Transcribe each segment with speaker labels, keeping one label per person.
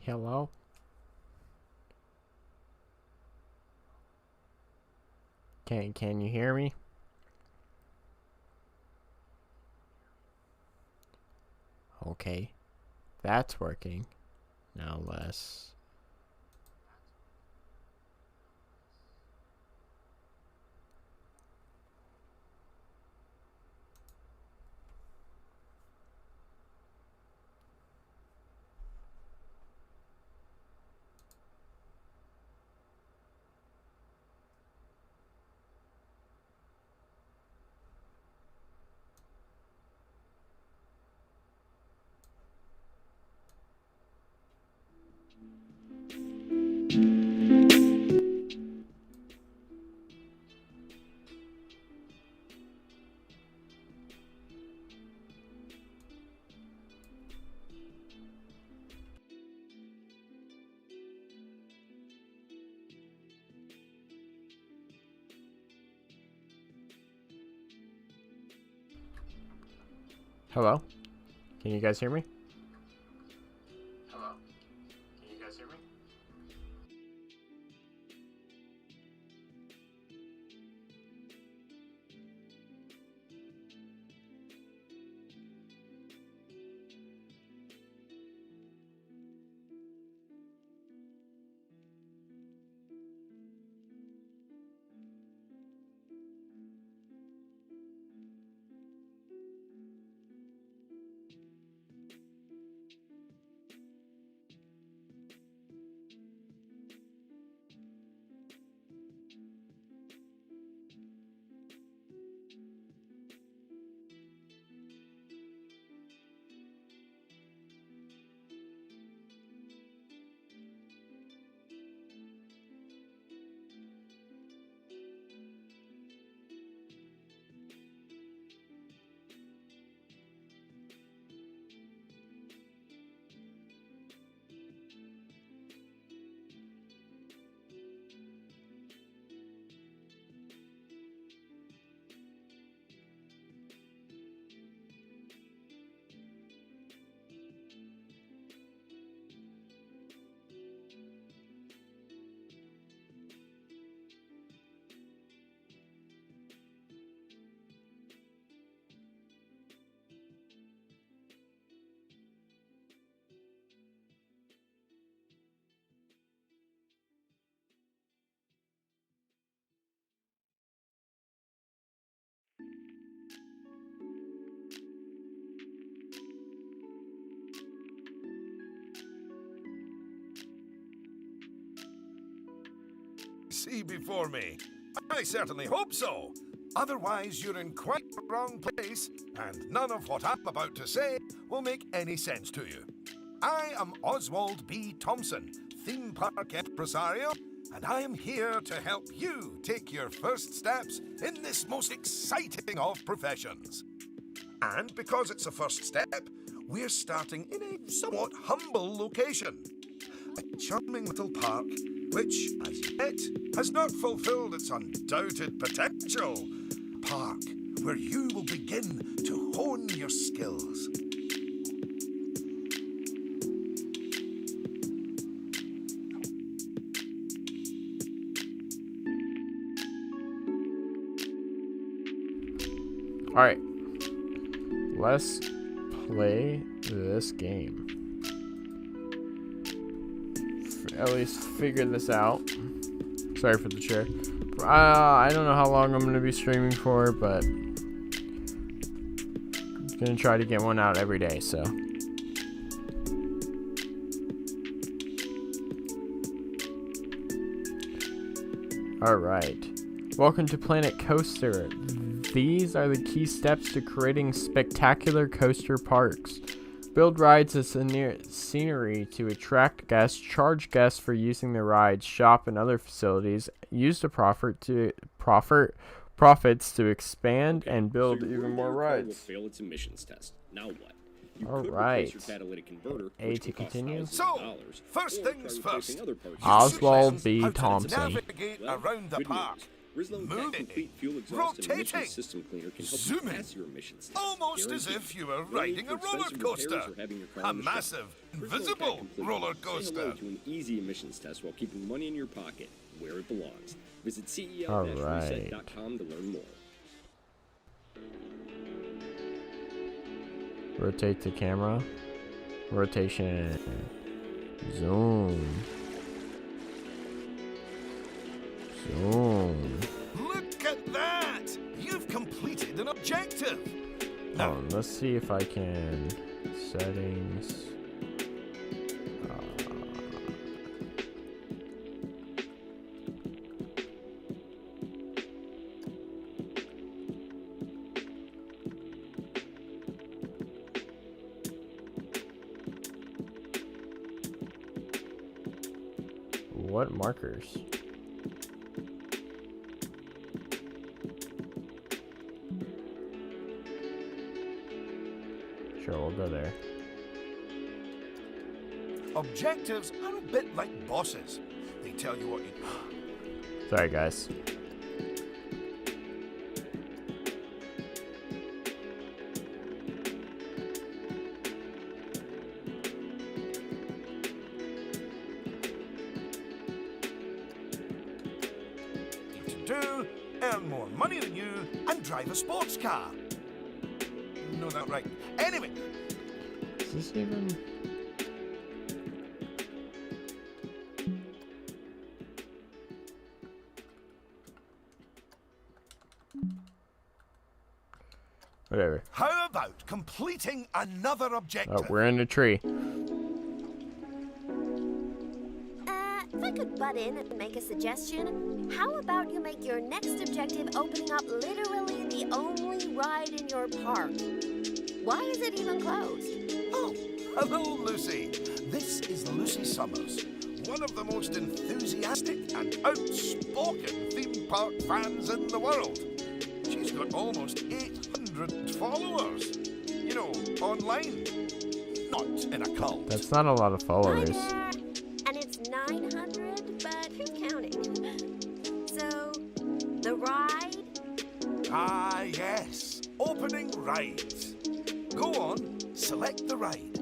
Speaker 1: Hello? Can you hear me? Okay. That's working. Now let's... Hello? Can you guys hear me? Hello? Can you guys hear me?
Speaker 2: See before me? I certainly hope so. Otherwise, you're in quite the wrong place, and none of what I'm about to say will make any sense to you. I am Oswald B. Thompson, theme park impresario, and I am here to help you take your first steps in this most exciting of professions. And because it's a first step, we're starting in a somewhat humble location. A charming little park which, as yet, has not fulfilled its undoubted potential. A park where you will begin to hone your skills.
Speaker 1: Alright. Let's play this game. At least figure this out. Sorry for the chair. I don't know how long I'm going to be streaming for, but I'm going to try to get one out every day, so. Alright. Welcome to Planet Coaster. These are the key steps to creating spectacular coaster parks. Build rides as scenery to attract guests, charge guests for using the rides, shop and other facilities, use the profits to expand and build even more rides.
Speaker 3: Fail its emissions test. Now what?
Speaker 1: All right. A to continue.
Speaker 2: So, first things first.
Speaker 1: Oswald B. Thompson.
Speaker 2: Navigate around the park.
Speaker 3: Rizlo Cat
Speaker 2: Moving.
Speaker 3: Complete Fuel Exhaust and Emission
Speaker 2: Rotating.
Speaker 3: System Cleaner can help you
Speaker 2: Zooming.
Speaker 3: pass your emissions test.
Speaker 2: Almost as
Speaker 3: Guaranteed.
Speaker 2: if you were
Speaker 3: No need
Speaker 2: riding
Speaker 3: for
Speaker 2: a roller
Speaker 3: expensive repairs
Speaker 2: coaster.
Speaker 3: or having your car
Speaker 2: A
Speaker 3: in the shop.
Speaker 2: massive,
Speaker 3: Rizlo Cat
Speaker 2: invisible
Speaker 3: Complete
Speaker 2: roller
Speaker 3: Say
Speaker 2: coaster.
Speaker 3: hello to an easy emissions test while keeping money in your pocket, where it belongs. Visit
Speaker 1: Alright.
Speaker 3: cel-reset.com to learn more.
Speaker 1: Rotate the camera. Rotation. Zoom. Zoom.
Speaker 2: Look at that! You've completed an objective. Now,
Speaker 1: Let's see if I can. Settings. What markers? Sure, we'll go there.
Speaker 2: objectives are a bit like bosses. They tell you what you do.
Speaker 1: Sorry, guys.
Speaker 2: Do, earn more money than you, and drive a sports car. No, that right. Anyway,
Speaker 1: Is this even... Whatever.
Speaker 2: how about completing another objective?
Speaker 1: Oh, we're in a tree.
Speaker 4: If I could butt in and make a suggestion, how about you make your next objective opening up literally the only ride in your park? Why is it even closed?
Speaker 2: Oh, hello, Lucy. This is Lucy Summers, one of the most enthusiastic and outspoken theme park fans in the world. She's got almost 800 followers. You know, online. Not in a cult.
Speaker 1: That's not a lot of
Speaker 4: Hi
Speaker 1: followers.
Speaker 4: there. And it's 900, but who's counting? So, the ride?
Speaker 2: Ah, yes. Opening rides. Go on, select the ride.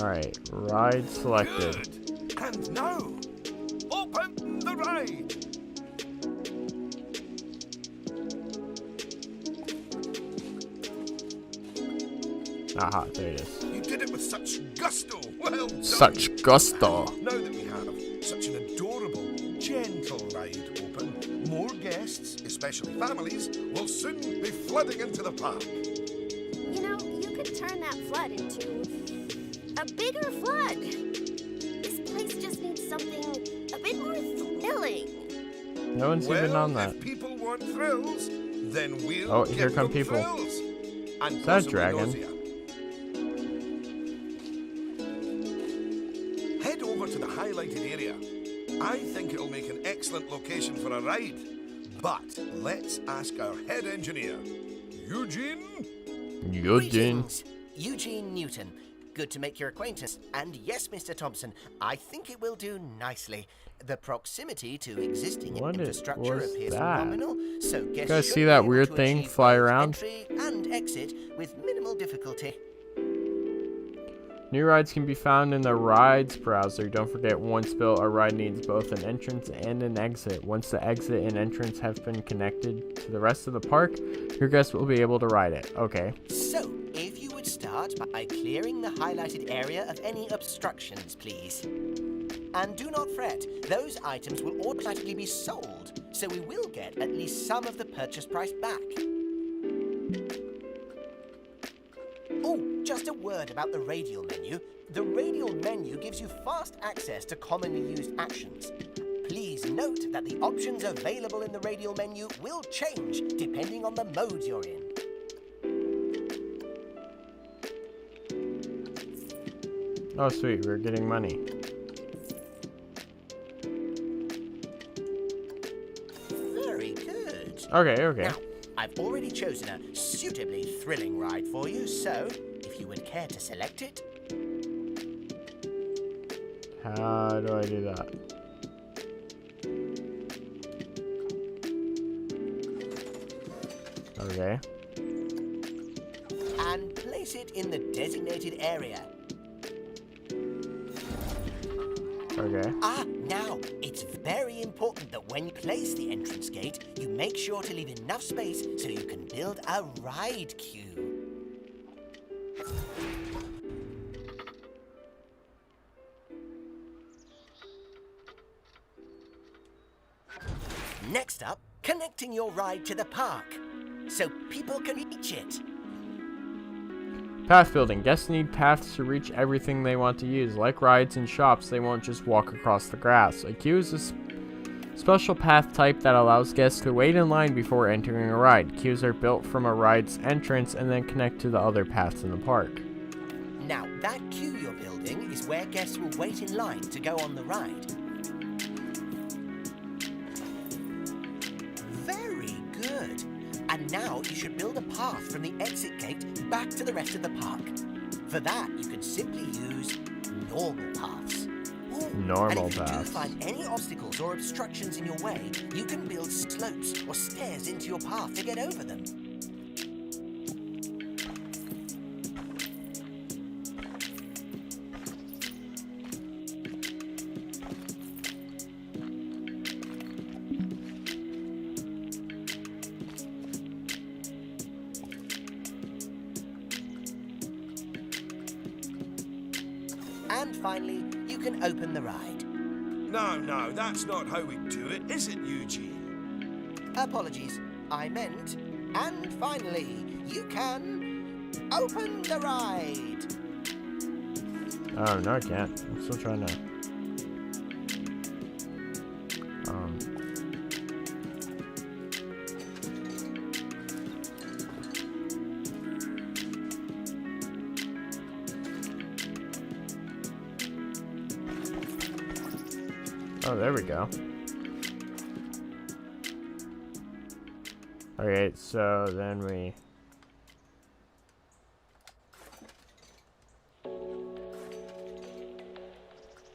Speaker 1: Alright, ride selected.
Speaker 2: Good. And now, open the ride.
Speaker 1: Aha, there it is.
Speaker 2: You did it with such gusto. Well done.
Speaker 1: Such gusto.
Speaker 2: Now that we have such an adorable, gentle ride open, more guests, especially families, will soon be flooding into the park.
Speaker 4: You know, you could turn that flood into a bigger flood. This place just needs something a bit more thrilling.
Speaker 1: No one's even on that.
Speaker 2: If people want thrills, then we'll
Speaker 1: Oh,
Speaker 2: give
Speaker 1: here come
Speaker 2: them
Speaker 1: people.
Speaker 2: thrills. And
Speaker 1: Is that a
Speaker 2: possibly
Speaker 1: dragon?
Speaker 2: nausea. Head over to the highlighted area. I think it'll make an excellent location for a ride. But let's ask our head engineer, Eugene.
Speaker 1: Eugene.
Speaker 5: Greetings, Eugene Newton. Good to make your acquaintance. And yes, Mr. Thompson, I think it will do nicely. The proximity to existing
Speaker 1: What
Speaker 5: infrastructure
Speaker 1: was
Speaker 5: appears
Speaker 1: that?
Speaker 5: phenomenal, so guests
Speaker 1: guys
Speaker 5: should
Speaker 1: see
Speaker 5: be
Speaker 1: that
Speaker 5: able
Speaker 1: weird
Speaker 5: to
Speaker 1: thing
Speaker 5: achieve
Speaker 1: fly
Speaker 5: both
Speaker 1: around?
Speaker 5: entry and exit with minimal difficulty.
Speaker 1: New rides can be found in the rides browser. Don't forget, once built, a ride needs both an entrance and an exit. Once the exit and entrance have been connected to the rest of the park, your guests will be able to ride it. Okay.
Speaker 5: So, if you would start by clearing the highlighted area of any obstructions, please. And do not fret, those items will automatically be sold, so we will get at least some of the purchase price back. Oh, just a word about the radial menu. The radial menu gives you fast access to commonly used actions. Please note that the options available in the radial menu will change depending on the mode you're in.
Speaker 1: Oh, sweet. We're getting money.
Speaker 5: Very good.
Speaker 1: Okay.
Speaker 5: Now, I've already chosen a suitably thrilling ride for you, so if you would care to select it.
Speaker 1: How do I do that? Okay.
Speaker 5: And place it in the designated area.
Speaker 1: Okay.
Speaker 5: Now, it's very important that when you place the entrance gate, you make sure to leave enough space so you can build a ride queue. Next up, connecting your ride to the park, so people can reach it.
Speaker 1: Path building. Guests need paths to reach everything they want to use. Like rides and shops, they won't just walk across the grass. A queue is a special path type that allows guests to wait in line before entering a ride. Queues are built from a ride's entrance and then connect to the other paths in the park.
Speaker 5: Now, that queue you're building is where guests will wait in line to go on the ride. Very good. And now you should build a path from the exit gate back to the rest of the park. For that, you can simply use normal paths.
Speaker 1: Normal
Speaker 5: and if you do
Speaker 1: paths.
Speaker 5: find any obstacles or obstructions in your way, you can build slopes or stairs into your path to get over them. And finally, you can open the ride.
Speaker 2: No, that's not how we do it, is it, Eugene?
Speaker 5: Apologies, I meant, and finally, you can open the ride.
Speaker 1: Oh, no, I can't. I'm still trying to... Oh, there we go. Okay, so then we...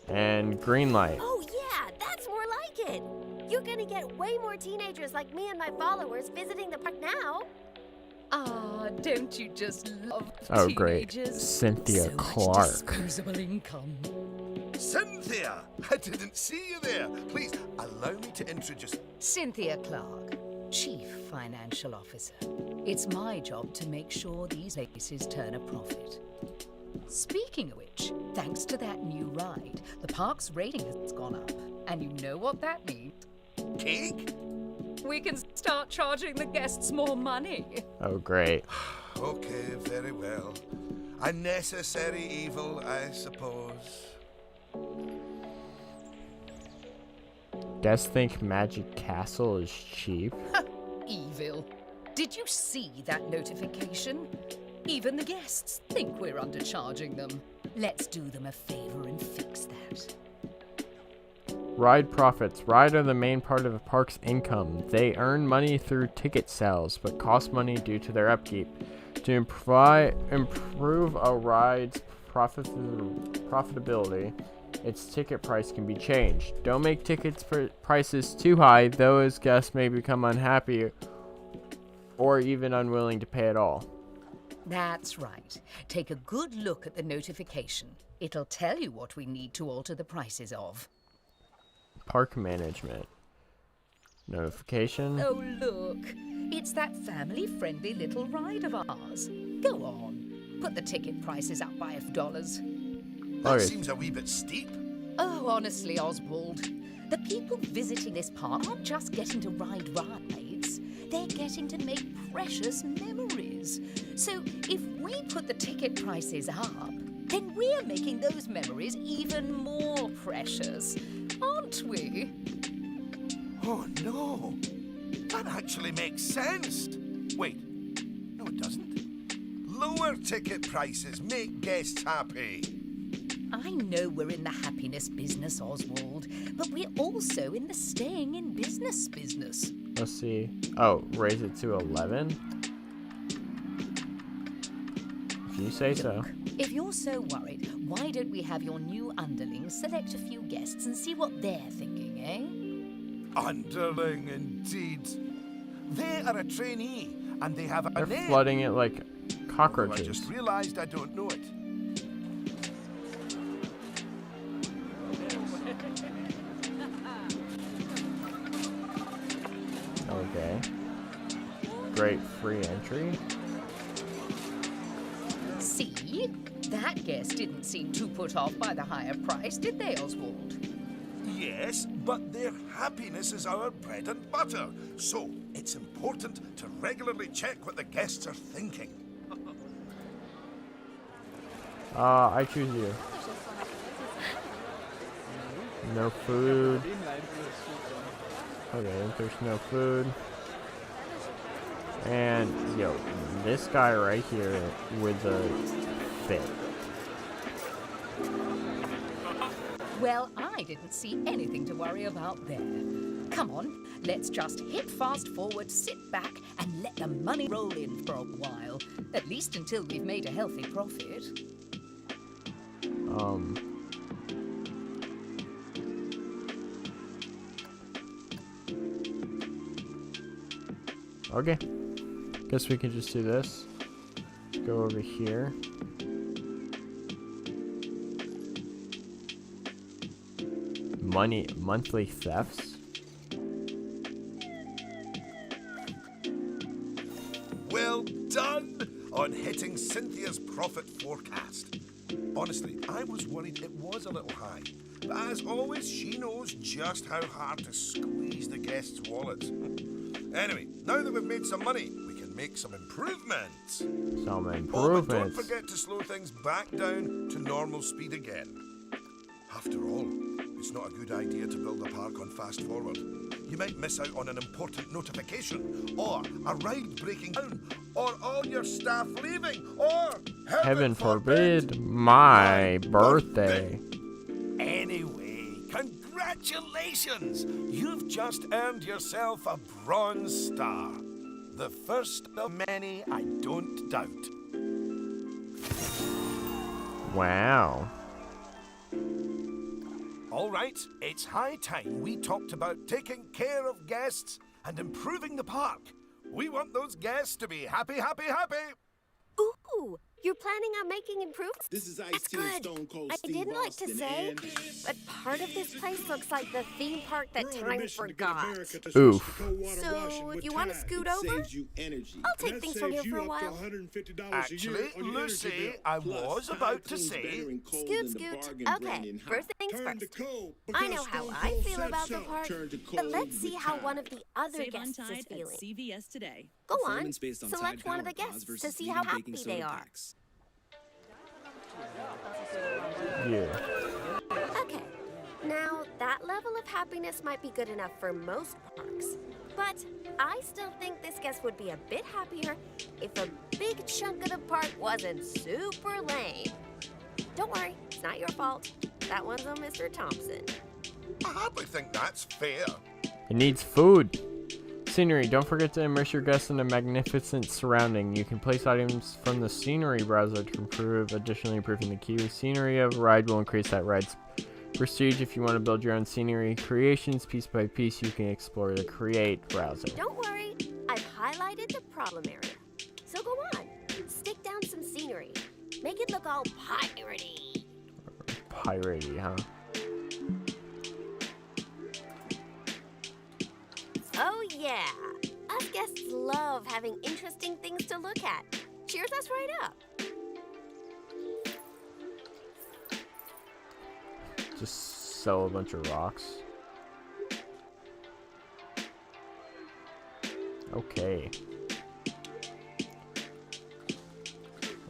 Speaker 1: And green light.
Speaker 4: Oh, yeah, that's more like it. You're gonna get way more teenagers like me and my followers visiting the park now.
Speaker 6: Ah, don't you just love
Speaker 1: Oh, great.
Speaker 6: teenagers?
Speaker 1: Cynthia
Speaker 6: so much
Speaker 1: Clark.
Speaker 6: disposable income.
Speaker 2: Cynthia! I didn't see you there. Please, allow me to introduce...
Speaker 6: Cynthia Clark, Chief Financial Officer. It's my job to make sure these places turn a profit. Speaking of which, thanks to that new ride, the park's rating has gone up. And you know what that means?
Speaker 2: Cake?
Speaker 6: We can start charging the guests more money.
Speaker 1: Oh, great.
Speaker 2: Okay, very well. A necessary evil, I suppose.
Speaker 1: Guests think Magic Castle is cheap.
Speaker 6: Evil. Did you see that notification? Even the guests think we're undercharging them. Let's do them a favor and fix that.
Speaker 1: Ride profits. Ride are the main part of a park's income. They earn money through ticket sales, but cost money due to their upkeep. To improve a ride's profitability, its ticket price can be changed. Don't make tickets prices too high, though, as guests may become unhappy or even unwilling to pay at all.
Speaker 6: That's right. Take a good look at the notification. It'll tell you what we need to alter the prices of.
Speaker 1: Park management. Notification.
Speaker 6: Oh, look. It's that family-friendly little ride of ours. Go on. Put the ticket prices up by $5.
Speaker 2: That
Speaker 1: Okay.
Speaker 2: seems a wee bit steep.
Speaker 6: Oh, honestly, Oswald, the people visiting this park aren't just getting to ride rides. They're getting to make precious memories. So if we put the ticket prices up, then we're making those memories even more precious, aren't we?
Speaker 2: Oh, no. That actually makes sense. Wait. No, it doesn't. Lower ticket prices make guests happy.
Speaker 6: I know we're in the happiness business, Oswald, but we're also in the staying in business business.
Speaker 1: Let's see. Oh, raise it to 11? If you say so.
Speaker 6: If you're so worried, why don't we have your new underlings select a few guests and see what they're thinking, eh?
Speaker 2: Underling, indeed. They are a trainee, and they have a
Speaker 1: They're
Speaker 2: name.
Speaker 1: flooding it like
Speaker 2: Although I
Speaker 1: cockroaches.
Speaker 2: just realized I don't know it.
Speaker 1: Okay. Great free entry.
Speaker 6: See? That guest didn't seem too put off by the higher price, did they, Oswald?
Speaker 2: Yes, but their happiness is our bread and butter. So it's important to regularly check what the guests are thinking.
Speaker 1: I choose you. No food. Okay, there's no food. And, yo, this guy right here with the fit.
Speaker 6: Well, I didn't see anything to worry about there. Come on, let's just hit fast forward, sit back, and let the money roll in for a while. At least until we've made a healthy profit.
Speaker 1: Okay. Guess we can just do this. Go over here. Monthly thefts.
Speaker 2: Well done on hitting Cynthia's profit forecast. Honestly, I was worried it was a little high. But as always, she knows just how hard to squeeze the guests' wallets. Anyway, now that we've made some money, we can make some improvements.
Speaker 1: Some
Speaker 2: Oh, but don't
Speaker 1: improvements.
Speaker 2: forget to slow things back down to normal speed again. After all, it's not a good idea to build a park on fast forward. You might miss out on an important notification, or a ride breaking down, or all your staff leaving, or
Speaker 1: Heaven forbid, my birthday.
Speaker 2: Anyway, congratulations! You've just earned yourself a bronze star. The first of many, I don't doubt.
Speaker 1: Wow.
Speaker 2: All right, it's high time we talked about taking care of guests and improving the park. We want those guests to be happy, happy, happy.
Speaker 4: Ooh, you're planning on making improvements?
Speaker 3: This is
Speaker 4: That's
Speaker 3: Ice-T and
Speaker 4: good.
Speaker 3: Stone Cold
Speaker 4: I
Speaker 3: Steve
Speaker 4: didn't like to
Speaker 3: Austin,
Speaker 4: say,
Speaker 3: and
Speaker 4: but part of this place looks like the theme park that time forgot.
Speaker 1: Oof.
Speaker 4: So, if you want to scoot over,
Speaker 3: saves you energy.
Speaker 4: I'll take things from here for a while.
Speaker 2: Actually, Lucy, I was about to say,
Speaker 4: Scoot, scoot. Okay, first things first. I know how I feel about the park, but let's see how one of the other
Speaker 7: Save on
Speaker 4: guests is
Speaker 7: Tide at
Speaker 4: feeling.
Speaker 7: CVS today.
Speaker 4: Go on,
Speaker 3: Performance based on
Speaker 4: select
Speaker 3: Tide
Speaker 4: one of the
Speaker 3: Power Bars
Speaker 4: guests
Speaker 3: versus
Speaker 4: to see
Speaker 3: leading
Speaker 4: how
Speaker 3: baking
Speaker 4: happy
Speaker 3: soda
Speaker 4: they are.
Speaker 3: packs.
Speaker 1: Yeah.
Speaker 4: Okay, now that level of happiness might be good enough for most parks, but I still think this guest would be a bit happier if a big chunk of the park wasn't super lame. Don't worry, it's not your fault. That one's on Mr. Thompson.
Speaker 2: I hardly think that's fair.
Speaker 1: It needs food. Scenery. Don't forget to immerse your guests in a magnificent surrounding. You can place items from the scenery browser to improve, additionally improving the queue. Scenery of a ride will increase that ride's prestige. If you want to build your own scenery creations piece by piece, you can explore the Create browser.
Speaker 4: Don't worry, I've highlighted the problem area. So go on, stick down some scenery. Make it look all piratey.
Speaker 1: Piratey, huh?
Speaker 4: Oh yeah, us guests love having interesting things to look at. Cheers us right up.
Speaker 1: Just sell a bunch of rocks. Okay.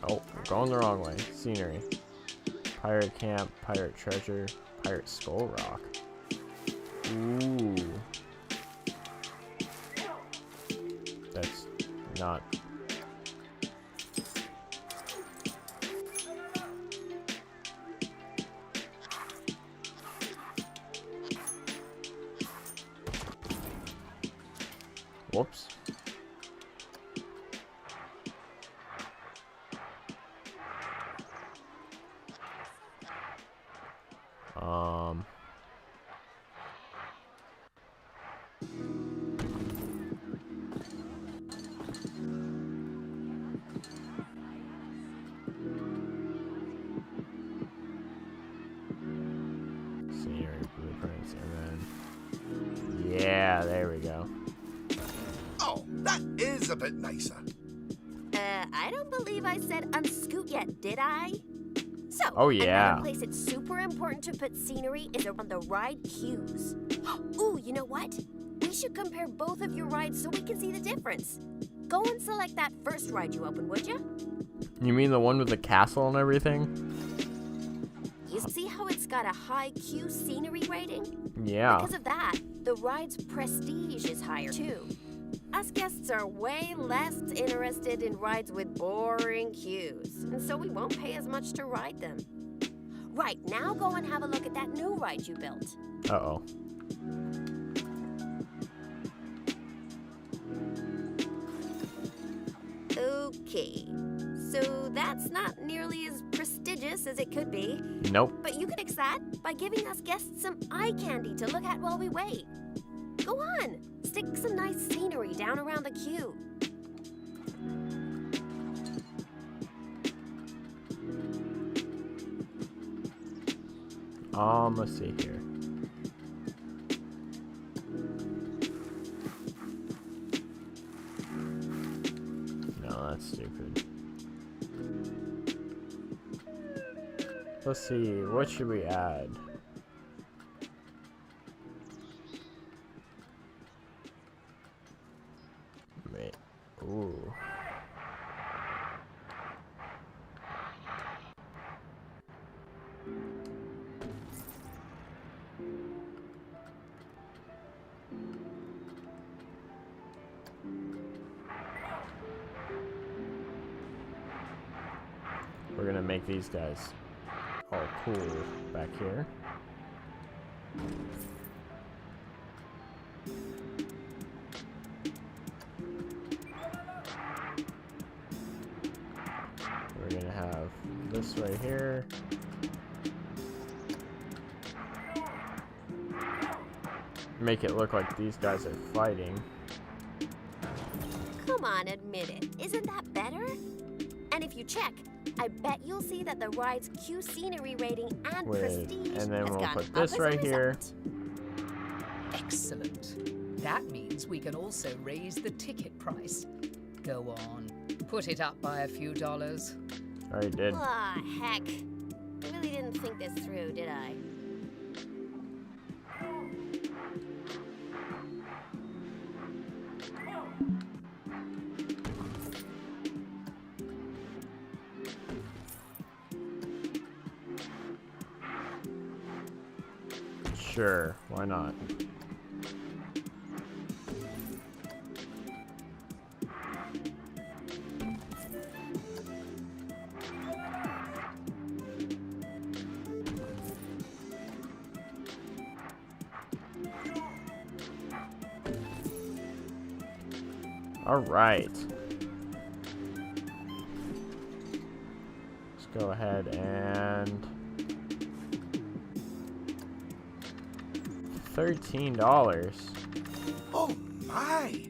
Speaker 1: Oh, we're going the wrong way. Scenery. Pirate camp, pirate treasure, pirate skull rock. Ooh. That's not. Whoops. Yeah, there we go.
Speaker 2: Oh, that is a bit nicer.
Speaker 4: I don't believe I said unscoot yet, did I? So,
Speaker 1: Oh, yeah.
Speaker 4: another place it's super important to put scenery is around the ride queues. Ooh, you know what? We should compare both of your rides so we can see the difference. Go and select that first ride you opened, would you?
Speaker 1: You mean the one with the castle and everything?
Speaker 4: You see how it's got a high queue scenery rating?
Speaker 1: Yeah.
Speaker 4: Because of that, the ride's prestige is higher too. Us guests are way less interested in rides with boring queues, and so we won't pay as much to ride them. Right, now go and have a look at that new ride you built.
Speaker 1: Uh-oh.
Speaker 4: Okay, so that's not nearly as prestigious as it could be.
Speaker 1: Nope.
Speaker 4: But you can fix that by giving us guests some eye candy to look at while we wait. Go on, stick some nice scenery down around the queue.
Speaker 1: Let's see here. No, that's stupid. Let's see, what should we add? Wait. Ooh. We're gonna make these guys all cool back here. We're gonna have this right here. Make it look like these guys are fighting.
Speaker 4: Come on, admit it. Isn't that better? And if you check, I bet you'll see that the ride's queue scenery rating and prestige
Speaker 1: And then
Speaker 4: has
Speaker 1: we'll
Speaker 4: gone
Speaker 1: put
Speaker 4: up
Speaker 1: this
Speaker 4: as a
Speaker 1: right here.
Speaker 4: result.
Speaker 6: Excellent. That means we can also raise the ticket price. Go on, put it up by a few dollars.
Speaker 1: Already did.
Speaker 4: Ah, heck. I really didn't think this through, did I?
Speaker 1: Sure, why not? All right. Let's go ahead and $13.
Speaker 2: Oh my!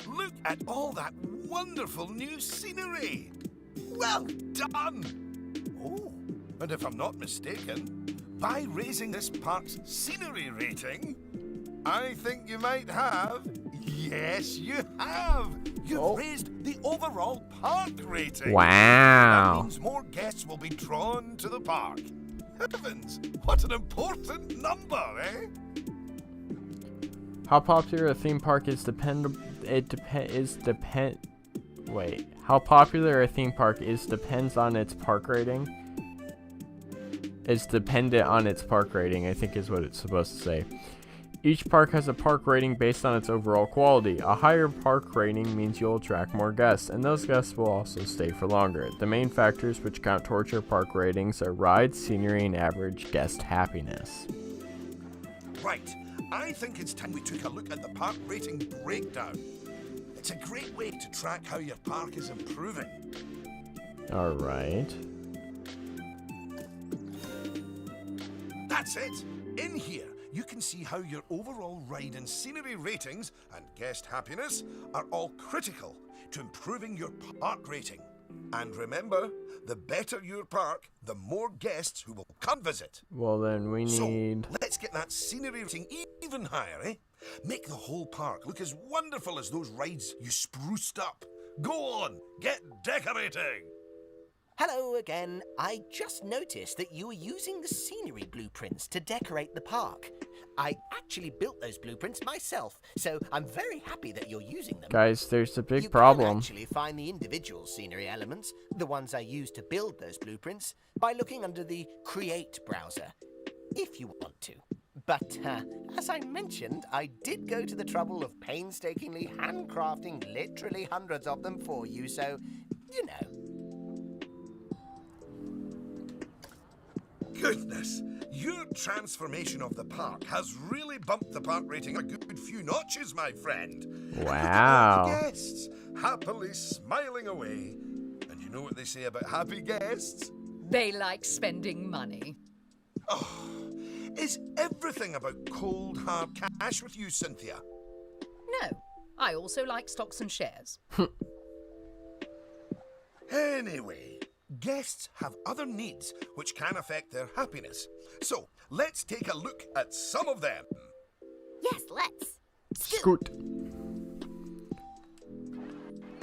Speaker 2: Look at all that wonderful new scenery! Well done! Oh, and if I'm not mistaken, by raising this park's scenery rating, I think you might have. Yes, you have! You've raised the overall park rating! That
Speaker 1: Wow.
Speaker 2: means more guests will be drawn to the park. Heavens, what an important number, eh?
Speaker 1: How popular a theme park is Wait. How popular a theme park is depends on its park rating. It's dependent on its park rating, I think is what it's supposed to say. Each park has a park rating based on its overall quality. A higher park rating means you'll attract more guests, and those guests will also stay for longer. The main factors which count towards your park ratings are rides, scenery, and average guest happiness.
Speaker 2: Right. I think it's time we took a look at the park rating breakdown. It's a great way to track how your park is improving.
Speaker 1: All right.
Speaker 2: That's it. In here, you can see how your overall ride and scenery ratings and guest happiness are all critical to improving your park rating. And remember, the better your park, the more guests who will come visit.
Speaker 1: Well, then we need...
Speaker 2: So, let's get that scenery rating even higher, eh? Make the whole park look as wonderful as those rides you spruced up. Go on, get decorating!
Speaker 5: Hello again. I just noticed that you were using the scenery blueprints to decorate the park. I actually built those blueprints myself, so I'm very happy that you're using them.
Speaker 1: Guys, there's a big
Speaker 5: You
Speaker 1: problem.
Speaker 5: can actually find the individual scenery elements, the ones I used to build those blueprints, by looking under the Create browser, if you want to. But, as I mentioned, I did go to the trouble of painstakingly handcrafting literally hundreds of them for you, so, you know.
Speaker 2: Goodness, your transformation of the park has really bumped the park rating a good few notches, my friend. And look at all the
Speaker 1: Wow.
Speaker 2: guests happily smiling away. And you know what they say about happy guests?
Speaker 6: They like spending money.
Speaker 2: Oh, is everything about cold, hard cash with you, Cynthia?
Speaker 6: No, I also like stocks and shares.
Speaker 2: Anyway, guests have other needs which can affect their happiness. So, let's take a look at some of them.
Speaker 4: Yes, let's.
Speaker 1: Scoot.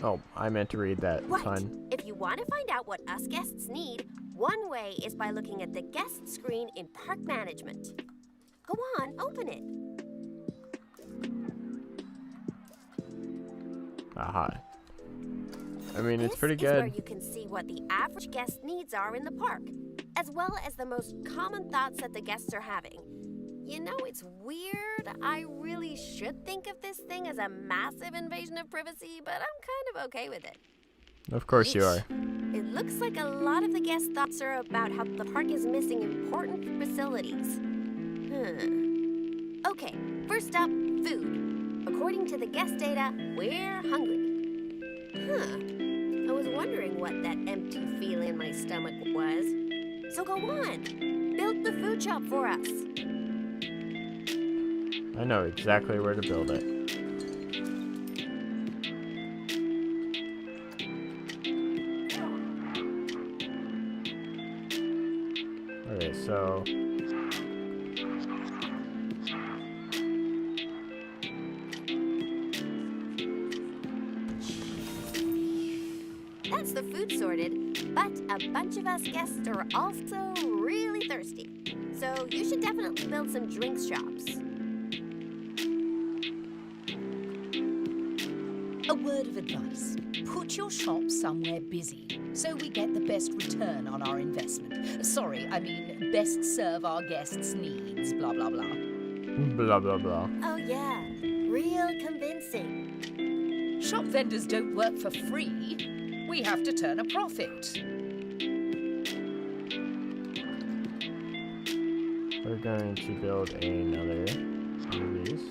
Speaker 1: Oh, I meant to read that.
Speaker 4: Right.
Speaker 1: Fun.
Speaker 4: If you want to find out what us guests need, one way is by looking at the guest screen in Park Management. Go on, open it.
Speaker 1: Aha. I mean, it's pretty
Speaker 4: This is where
Speaker 1: good.
Speaker 4: you can see what the average guest needs are in the park, as well as the most common thoughts that the guests are having. You know, it's weird. I really should think of this thing as a massive invasion of privacy, but I'm kind of okay with it.
Speaker 1: Of course you are.
Speaker 4: It looks like a lot of the guest thoughts are about how the park is missing important facilities. Okay, first up, food. According to the guest data, we're hungry. I was wondering what that empty feel in my stomach was. So go on, build the food shop for us.
Speaker 1: I know exactly where to build it. Okay, so
Speaker 4: That's the food sorted, but a bunch of us guests are also really thirsty. So you should definitely build some drinks shops.
Speaker 6: A word of advice. Put your shop somewhere busy, so we get the best return on our investment. Sorry, I mean best serve our guests' needs, blah, blah, blah.
Speaker 1: blah blah blah.
Speaker 4: Oh yeah, real convincing.
Speaker 6: Shop vendors don't work for free. We have to turn a profit.
Speaker 1: We're going to build another one of these.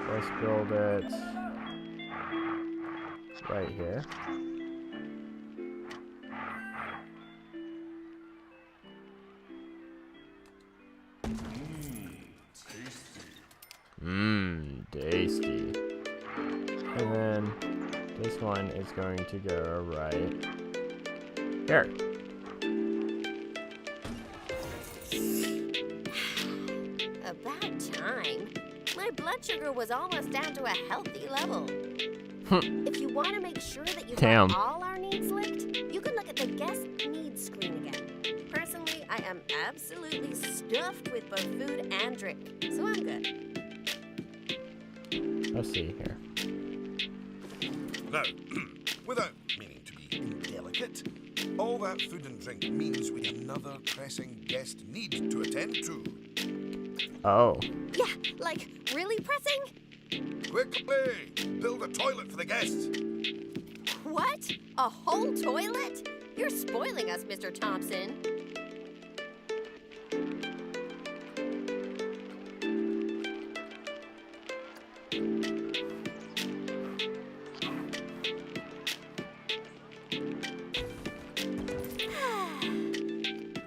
Speaker 1: Let's build it right here. Tasty. And then this one is going to go right here.
Speaker 4: About time. My blood sugar was almost down to a healthy level. If you want to make sure that you
Speaker 1: Damn.
Speaker 4: got all our needs licked, you can look at the guest needs screen again. Personally, I am absolutely stuffed with both food and drink, so I'm good.
Speaker 1: Let's see here.
Speaker 2: Now, without meaning to be indelicate, all that food and drink means we have another pressing guest need to attend to.
Speaker 1: Oh.
Speaker 4: Yeah, like, really pressing?
Speaker 2: Quickly! Build a toilet for the guests.
Speaker 4: What? A whole toilet? You're spoiling us, Mr. Thompson.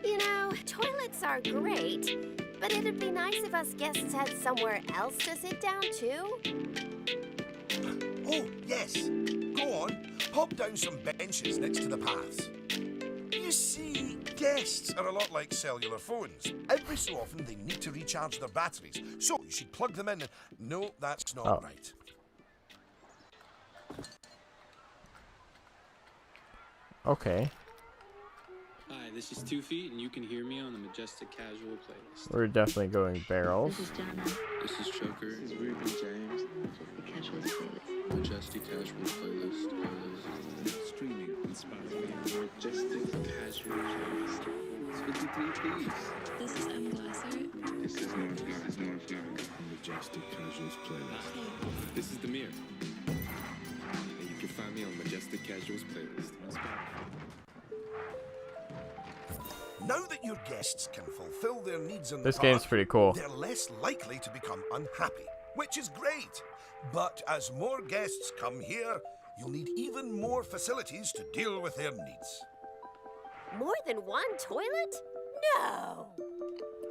Speaker 4: You know, toilets are great, but it'd be nice if us guests had somewhere else to sit down, too.
Speaker 2: Oh, yes. Go on. Pop down some benches next to the paths. You see, guests are a lot like cellular phones. Every so often they need to recharge their batteries. So you should plug them in and... No, that's not right.
Speaker 1: Okay.
Speaker 7: Hi, this is 2 Feet, and you can hear me on the Majestic Casual playlist.
Speaker 1: We're definitely going barrels.
Speaker 8: This is Jana.
Speaker 7: This is Choker.
Speaker 8: This is Ruby James. Majestic Casuals playlist.
Speaker 7: Majestic Casual playlist. Streaming on Spotify. Majestic Casual playlist. 53, please.
Speaker 8: This is M. Glasser.
Speaker 7: This is North Majestic Casuals playlist. This is Demir. And you can find me on Majestic Casuals playlist on Spotify.
Speaker 2: Now that your guests can fulfill their needs in
Speaker 1: This
Speaker 2: the
Speaker 1: game's
Speaker 2: park,
Speaker 1: pretty cool.
Speaker 2: they're less likely to become unhappy, which is great. But as more guests come here, you'll need even more facilities to deal with their needs.
Speaker 4: More than one toilet? No!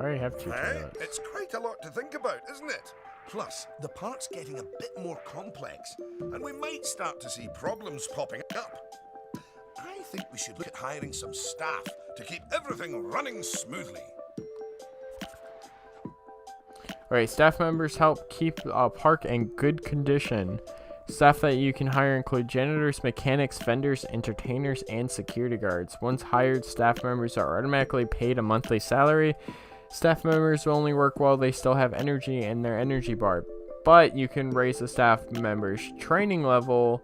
Speaker 1: I already have 2 toilets.
Speaker 2: It's quite a lot to think about, isn't it? Plus, the park's getting a bit more complex, and we might start to see problems popping up. I think we should look at hiring some staff to keep everything running smoothly.
Speaker 1: Alright, staff members help keep a park in good condition. Staff that you can hire include janitors, mechanics, vendors, entertainers, and security guards. Once hired, staff members are automatically paid a monthly salary. Staff members will only work while they still have energy in their energy bar, but you can raise the staff members' training level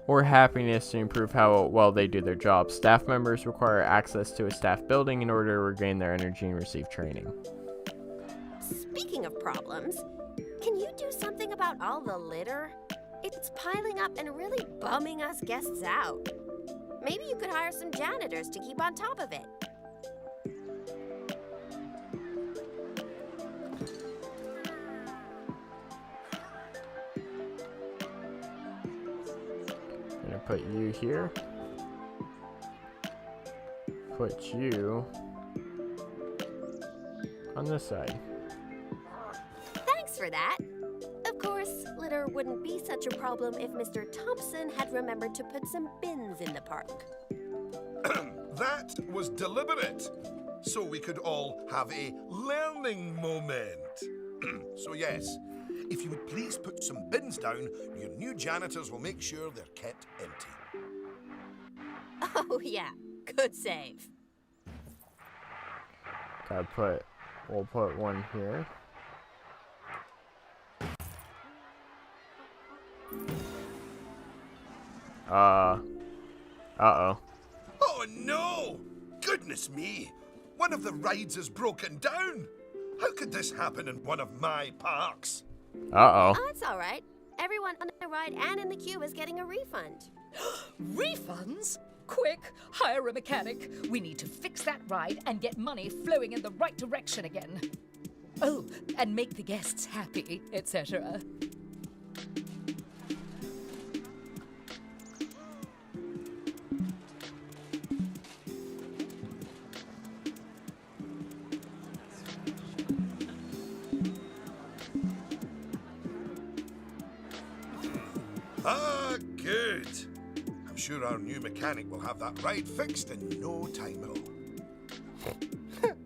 Speaker 1: or happiness to improve how well they do their job. Staff members require access to a staff building in order to regain their energy and receive training.
Speaker 4: Speaking of problems, can you do something about all the litter? It's piling up and really bumming us guests out. Maybe you could hire some janitors to keep on top of it.
Speaker 1: Put you here. Put you on this side.
Speaker 4: Thanks for that. Of course, litter wouldn't be such a problem if Mr. Thompson had remembered to put some bins in the park.
Speaker 2: That was deliberate, so we could all have a learning moment. So yes, if you would please put some bins down, your new janitors will make sure they're kept empty.
Speaker 4: Oh yeah, good save.
Speaker 1: We'll put one here. Uh-oh.
Speaker 2: Oh no! Goodness me! One of the rides is broken down! How could this happen in one of my parks?
Speaker 1: Uh-oh.
Speaker 4: Oh, it's all right. Everyone on the ride and in the queue is getting a refund.
Speaker 6: Refunds? Quick, hire a mechanic. We need to fix that ride and get money flowing in the right direction again. Oh, and make the guests happy, etc.
Speaker 2: Ah, good. I'm sure our new mechanic will have that ride fixed in no time at all.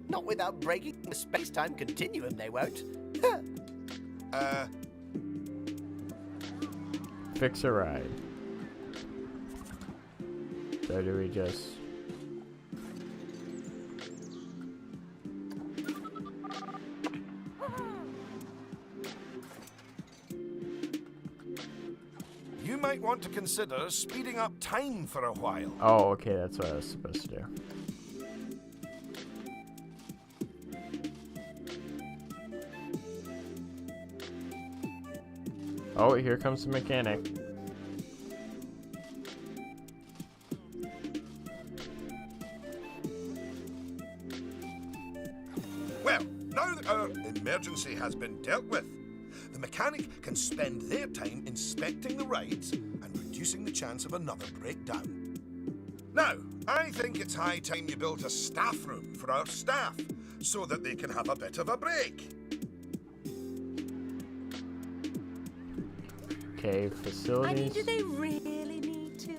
Speaker 5: Not without breaking the space-time continuum, they won't.
Speaker 1: Fix a ride. So do we just...
Speaker 2: You might want to consider speeding up time for a while.
Speaker 1: Oh, okay, that's what I was supposed to do. Oh, here comes the mechanic.
Speaker 2: Well, now that our emergency has been dealt with, the mechanic can spend their time inspecting the rides and reducing the chance of another breakdown. Now, I think it's high time you built a staff room for our staff so that they can have a bit of a break.
Speaker 1: Okay,
Speaker 6: I mean,
Speaker 1: facilities.
Speaker 6: do they really need to?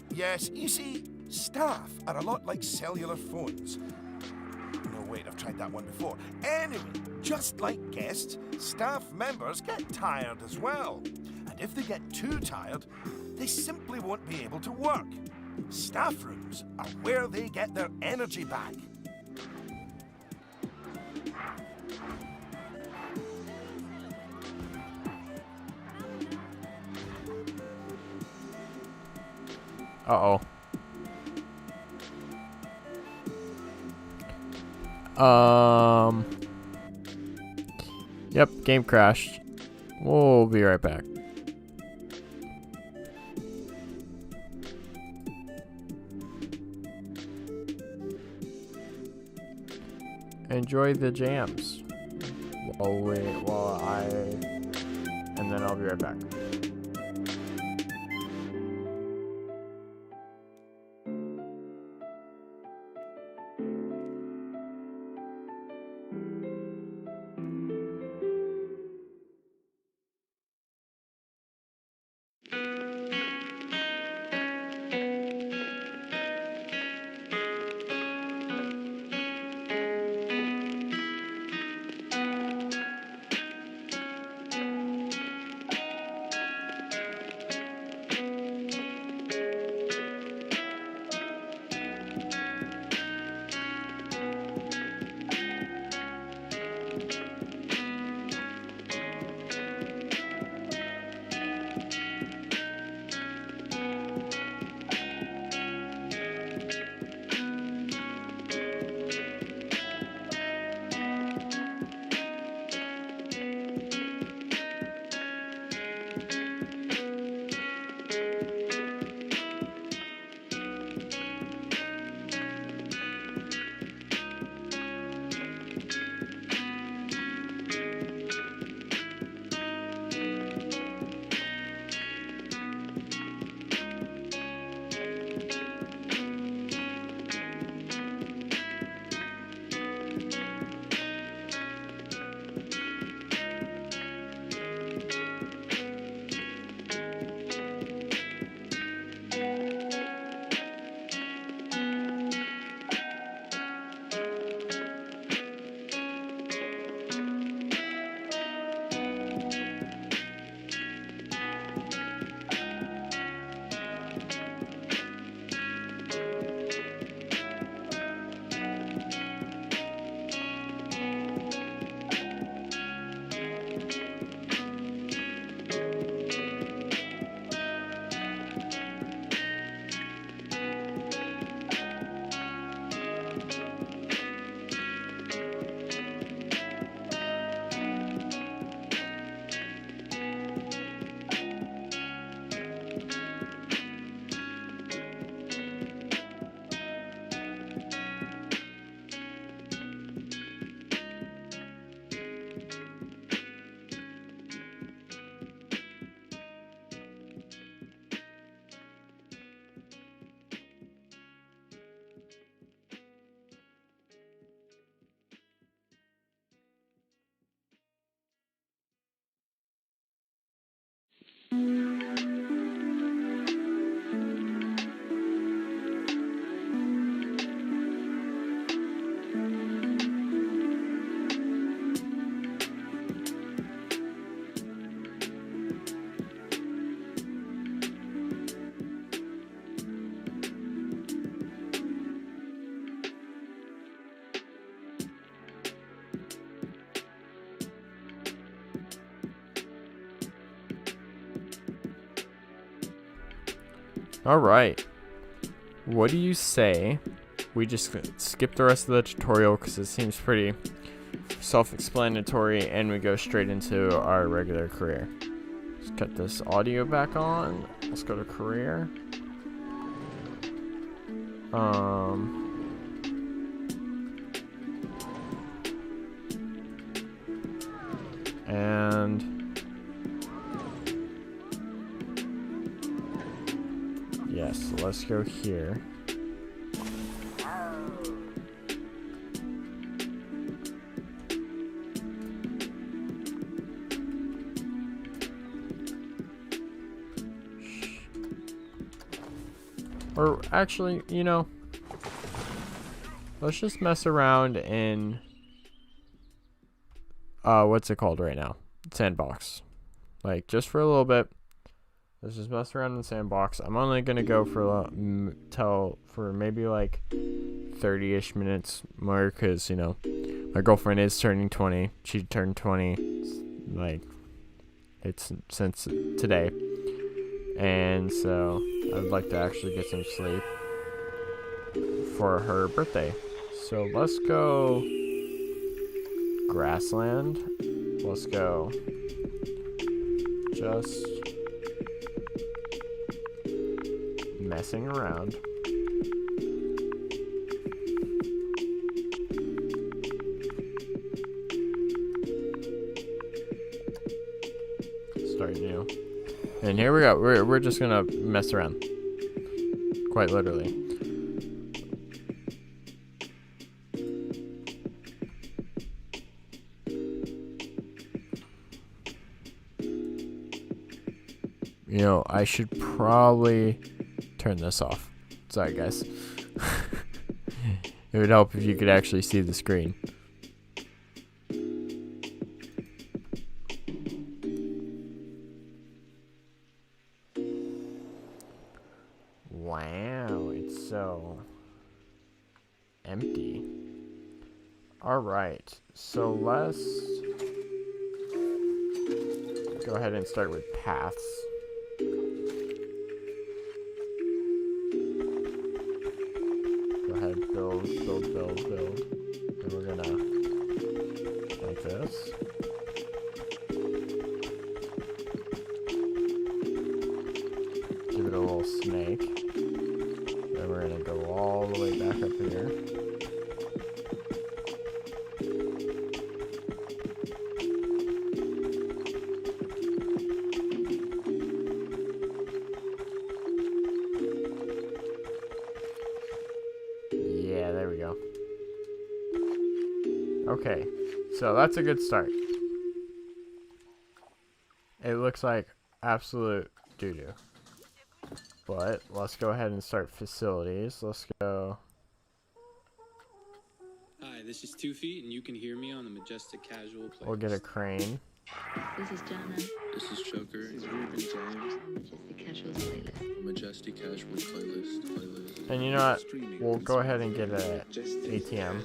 Speaker 2: Yes, you see, staff are a lot like cellular phones. No, wait, I've tried that one before. Anyway, just like guests, staff members get tired as well. And if they get too tired, they simply won't be able to work. Staff rooms are where they get their energy back.
Speaker 1: Uh-oh. Yep, game crashed. We'll be right back. Enjoy the jams. And then I'll be right back. Alright. What do you say we just skip the rest of the tutorial because it seems pretty self-explanatory and we go straight into our regular career. Let's cut this audio back on. Let's go to career. And yes, so let's go here. Or actually, you know, let's just mess around in what's it called right now? Sandbox. Like, just for a little bit. Let's just mess around in the sandbox. I'm only gonna go for for maybe like 30-ish minutes more, because, you know, my girlfriend is turning 20. She turned 20 like it's since today, and so I would like to actually get some sleep for her birthday. So let's go grassland. Let's go just messing around. Start new. And here we go. We're just gonna mess around. Quite literally. You know, I should probably turn this off. Sorry, guys. It would help if you could actually see the screen. Wow, it's so empty. Alright, so let's go ahead and start with paths. Go ahead, build. And we're gonna, like this. Give it a little snake. Then we're gonna go all the way back up here. Yeah, there we go. Okay, so that's a good start. It looks like absolute doo-doo. But let's go ahead and start facilities. Let's go.
Speaker 7: Hi, this is 2 Feet, and you can hear me on the Majestic Casual playlist.
Speaker 1: We'll get a crane.
Speaker 8: This is Jana.
Speaker 7: This is Choker. This is Ruben James.
Speaker 8: Majestic Casuals playlist.
Speaker 7: Majestic Casual playlist.
Speaker 1: And you know what? We'll go ahead and get a ATM.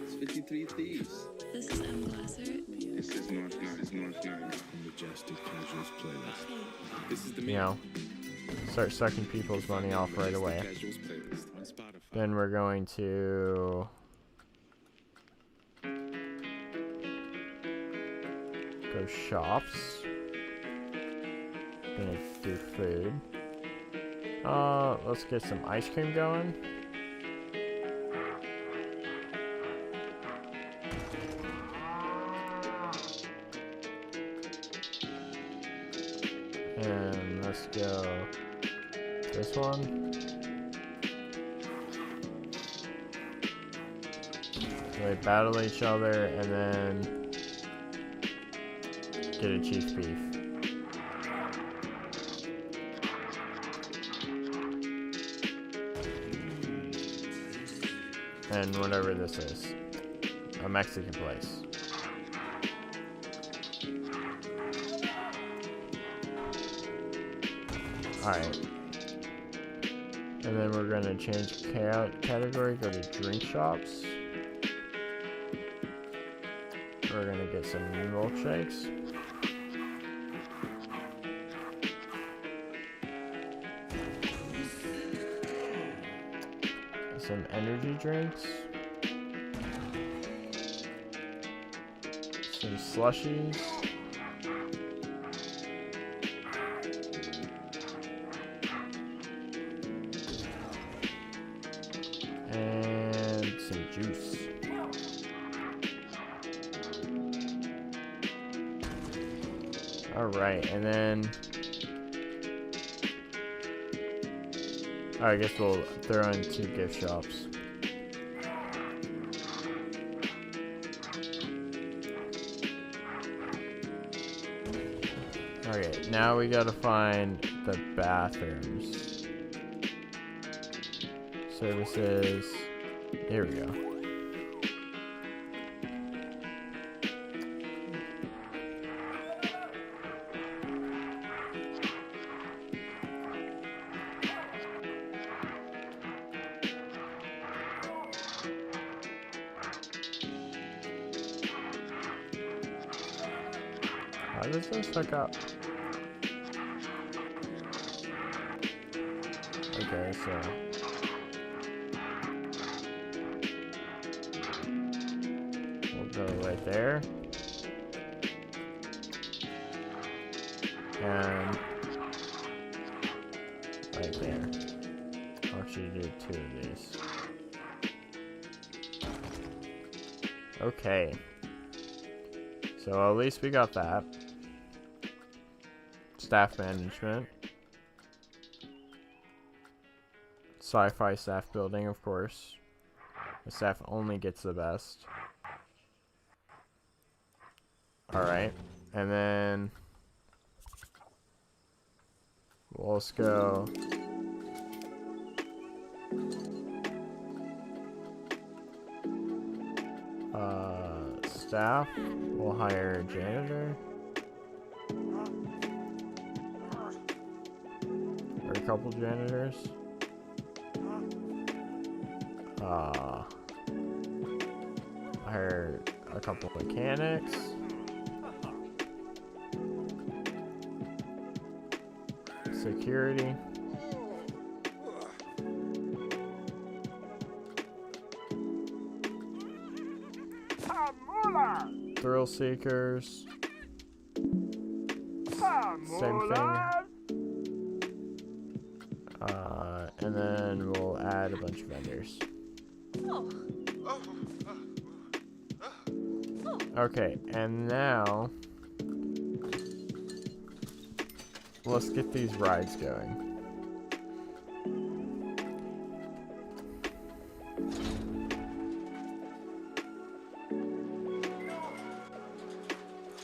Speaker 7: It's 53 Thieves.
Speaker 8: This is M. Glasser.
Speaker 7: This is North Majestic Casuals playlist. This is the
Speaker 1: You know, start sucking people's money off right away.
Speaker 7: Casuals playlist on Spotify.
Speaker 1: Then we're going to go shops. Gonna do food. Let's get some ice cream going. And let's go this one. So they battle each other and then get a chief beef. And whatever this is. A Mexican place. Alright. And then we're gonna change category, go to drink shops. We're gonna get some milkshakes. Some energy drinks. Some slushies. And some juice. Alright, and then I guess we'll throw in 2 gift shops. Okay, now we gotta find the bathrooms. Services. Here we go. Why does this hook up? Okay, so we'll go right there. And right there. I'll actually do 2 of these. Okay. So at least we got that. Staff management. Sci-fi staff building, of course. The staff only gets the best. Alright. And then we'll just go staff. We'll hire a janitor. Or a couple janitors. Hire a couple mechanics. Security. Thrill seekers. Same thing. And then we'll add a bunch of vendors. Okay, and now let's get these rides going.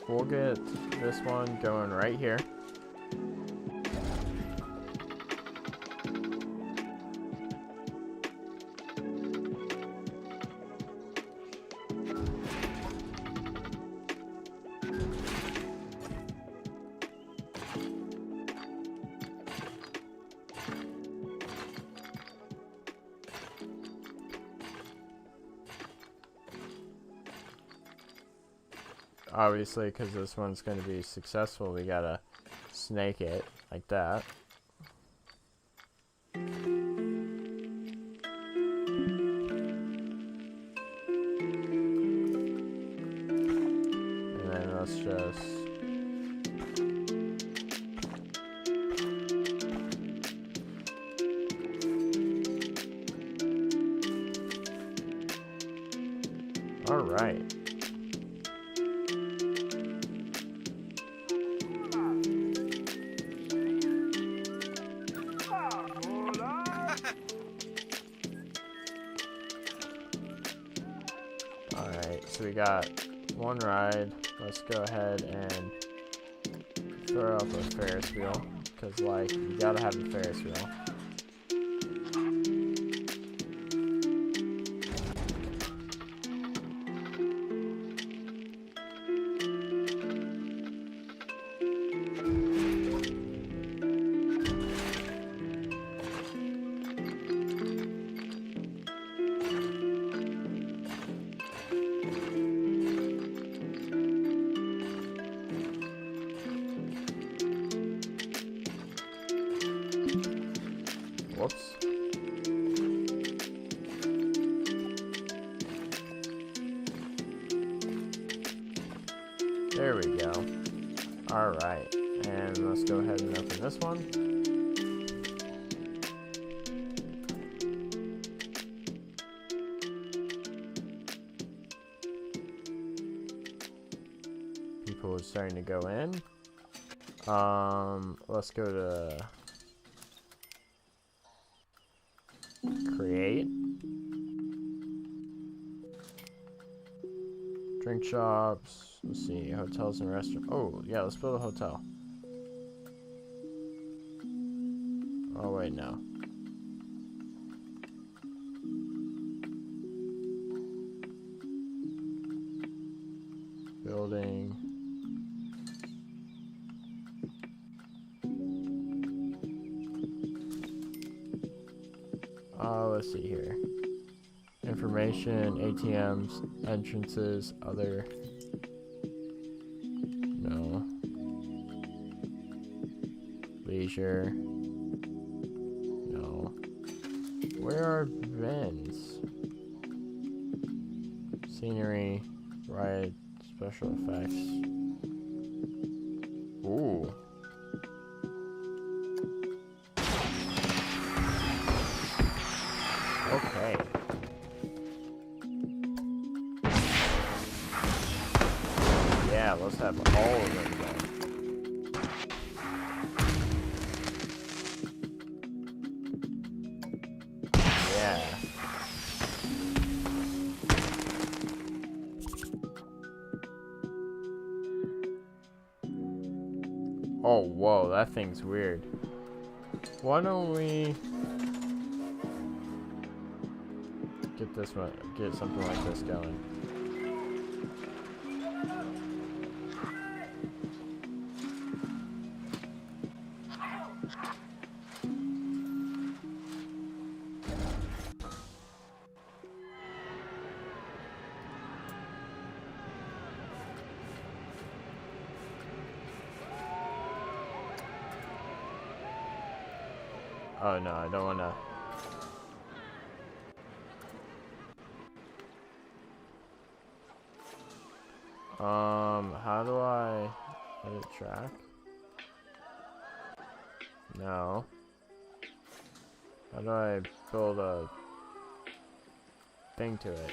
Speaker 1: We'll get this one going right here. Obviously, because this one's going to be successful, we gotta snake it like that. And then let's just alright. So we got one ride. Let's go ahead and throw up a Ferris wheel, because like you gotta have a Ferris wheel. Whoops. There we go. Alright, and let's go ahead and open this one. People are starting to go in. Let's go to create. Drink shops. Let's see, hotels and restaurants. Oh, yeah, let's build a hotel. Oh, wait, no. Let's see here. Information, ATMs, entrances, other. No. Leisure. No. Where are vents? Scenery, ride, special effects. Ooh. Okay. Yeah, let's have all of them then. Yeah. Oh, whoa, that thing's weird. Why don't we get this one, get something like this going? Oh no, I don't wanna. How do I edit track? No. How do I build a thing to it?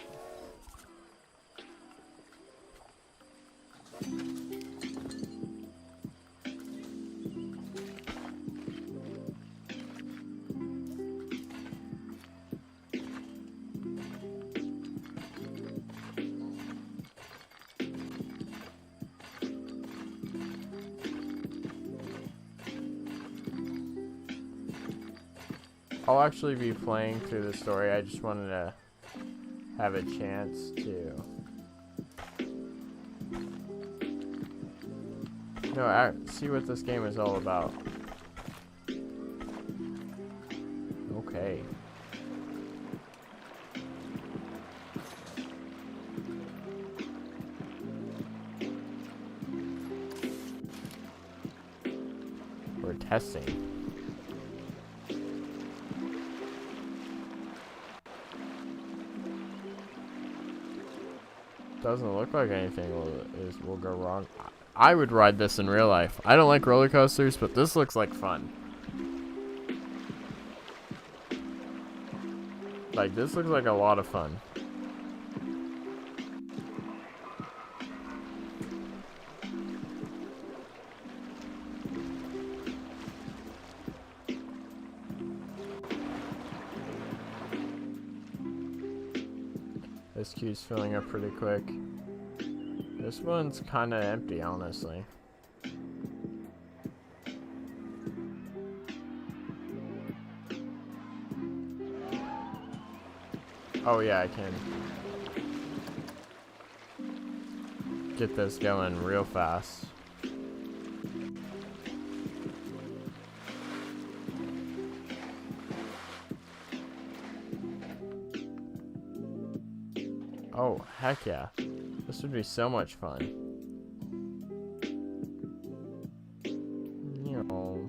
Speaker 1: I'll actually be playing through the story. I just wanted to have a chance to. No, see what this game is all about. Okay. We're testing. Doesn't look like anything will go wrong. I would ride this in real life. I don't like roller coasters, but this looks like fun. Like, this looks like a lot of fun. This queue's filling up pretty quick. This one's kind of empty, honestly. Oh yeah, I can get this going real fast. Oh, heck yeah. This would be so much fun. No.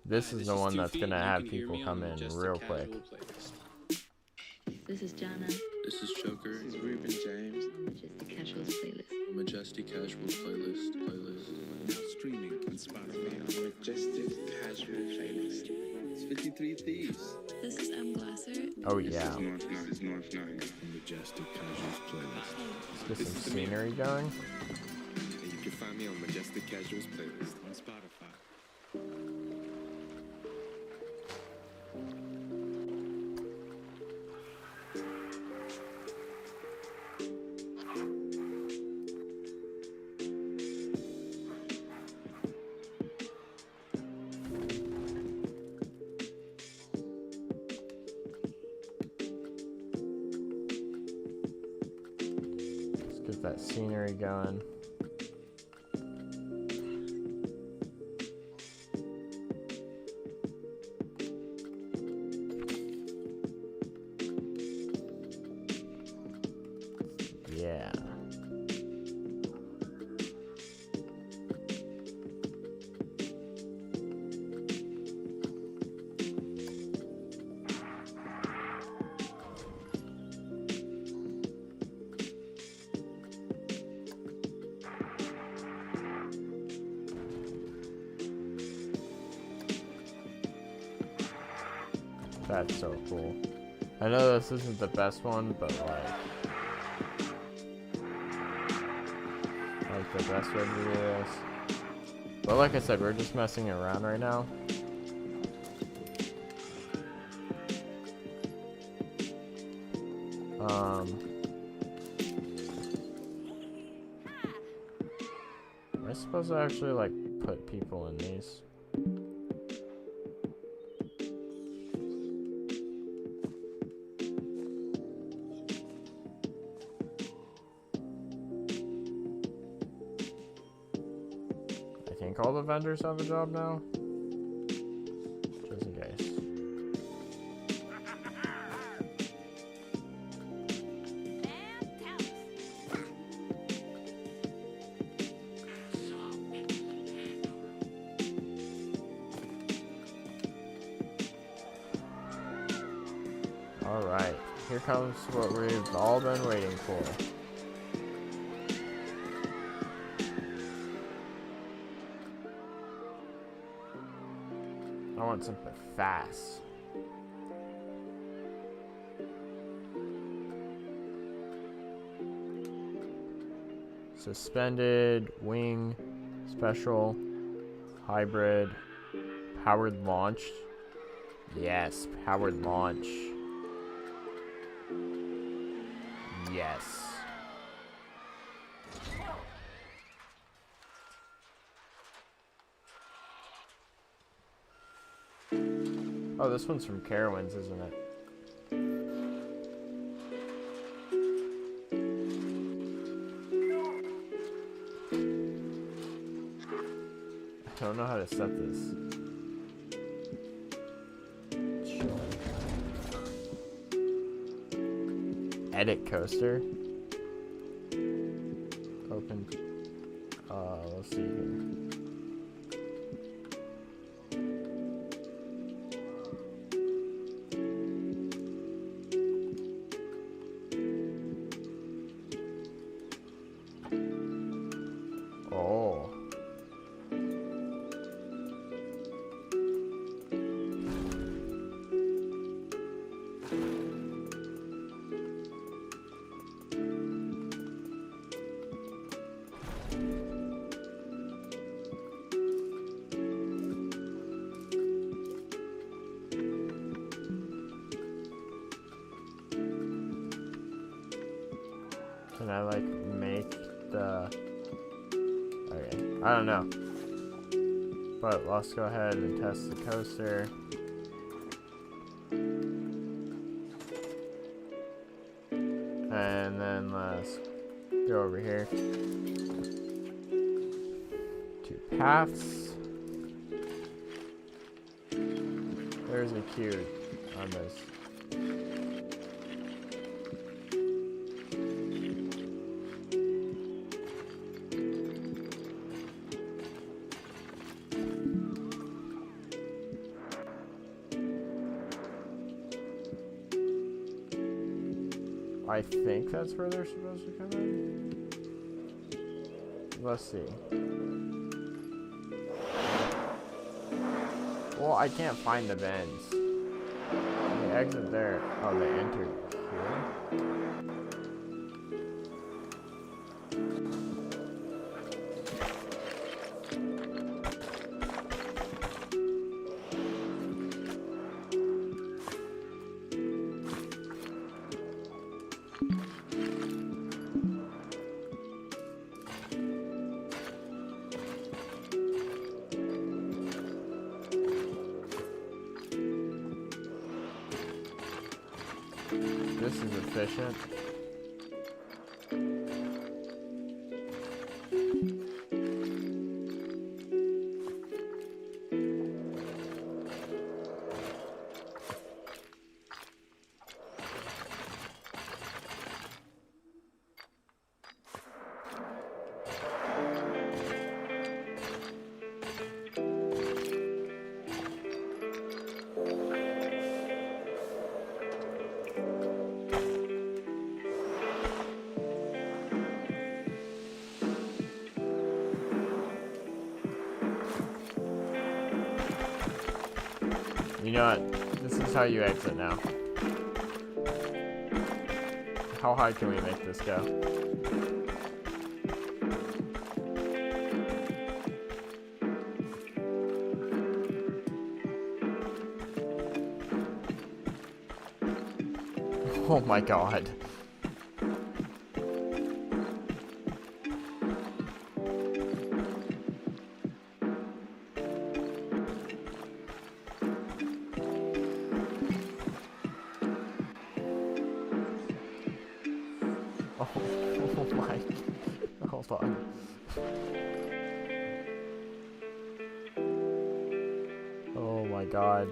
Speaker 1: This is the one that's gonna have people come in real quick.
Speaker 8: This is Jana.
Speaker 7: This is Choker. This is Ruben James.
Speaker 8: Majestic Casuals playlist.
Speaker 7: Majestic Casuals playlist. Now streaming on Spotify. Majestic Casual playlist. It's 53 Thieves.
Speaker 8: This is M. Glasser.
Speaker 1: Oh yeah.
Speaker 7: This is North Nine. Majestic Casuals playlist.
Speaker 1: Let's get some scenery going.
Speaker 7: And you can find me on Majestic Casuals playlist on Spotify.
Speaker 1: Get that scenery going. Yeah. That's so cool. I know this isn't the best one, but like the best way to do this. But like I said, we're just messing around right now. Am I supposed to actually like put people in these? I think all the vendors have a job now. Just in case. Alright, here comes what we've all been waiting for. I want something fast. Suspended, wing, special, hybrid, powered launch. Yes, powered launch. Yes. Oh, this one's from Carowinds, isn't it? I don't know how to set this. Edit coaster. Open. Let's see here. Oh. Can I like make the... Okay, I don't know. But let's go ahead and test the coaster. And then let's go over here. 2 paths. There's a queue on this. I think that's where they're supposed to come in. Let's see. Well, I can't find the bends. They exit there. Oh, they entered here. This is efficient. You know what? This is how you exit now. How high can we make this go? Oh my god. Oh my. Hold on. Oh my god.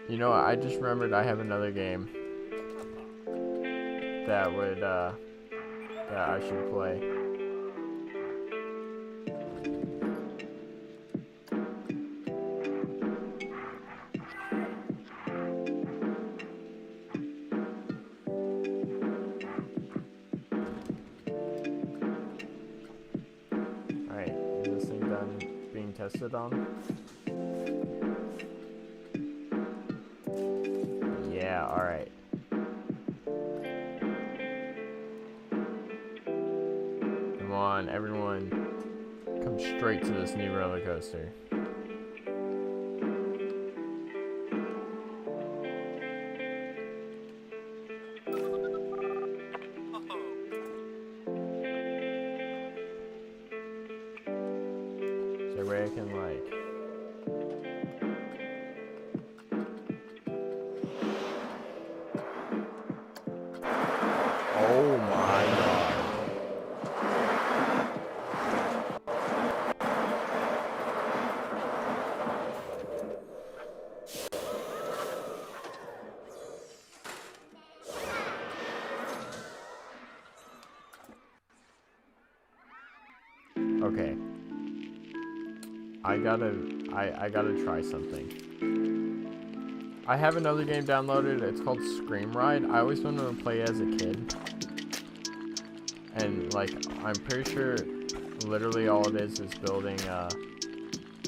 Speaker 1: You know what? I just remembered I have another game that would, that I should play. Alright, is this thing done being tested on? Yeah, alright. Come on, everyone. Come straight to this new roller coaster. Is there a way I can, like... Oh my god. Okay. I gotta try something. I have another game downloaded. It's called Scream Ride. I always wanted to play as a kid. And, like, I'm pretty sure literally all it is building,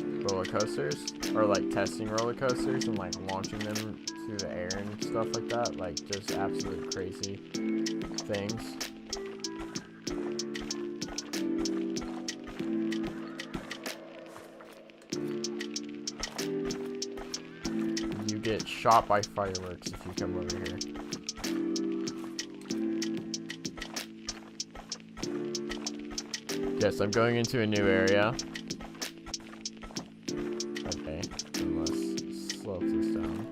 Speaker 1: roller coasters. Or, like, testing roller coasters and, like, launching them through the air and stuff like that. Like, just absolute crazy things. You get shot by fireworks if you come over here. Yes, I'm going into a new area. Okay, then let's slope this down.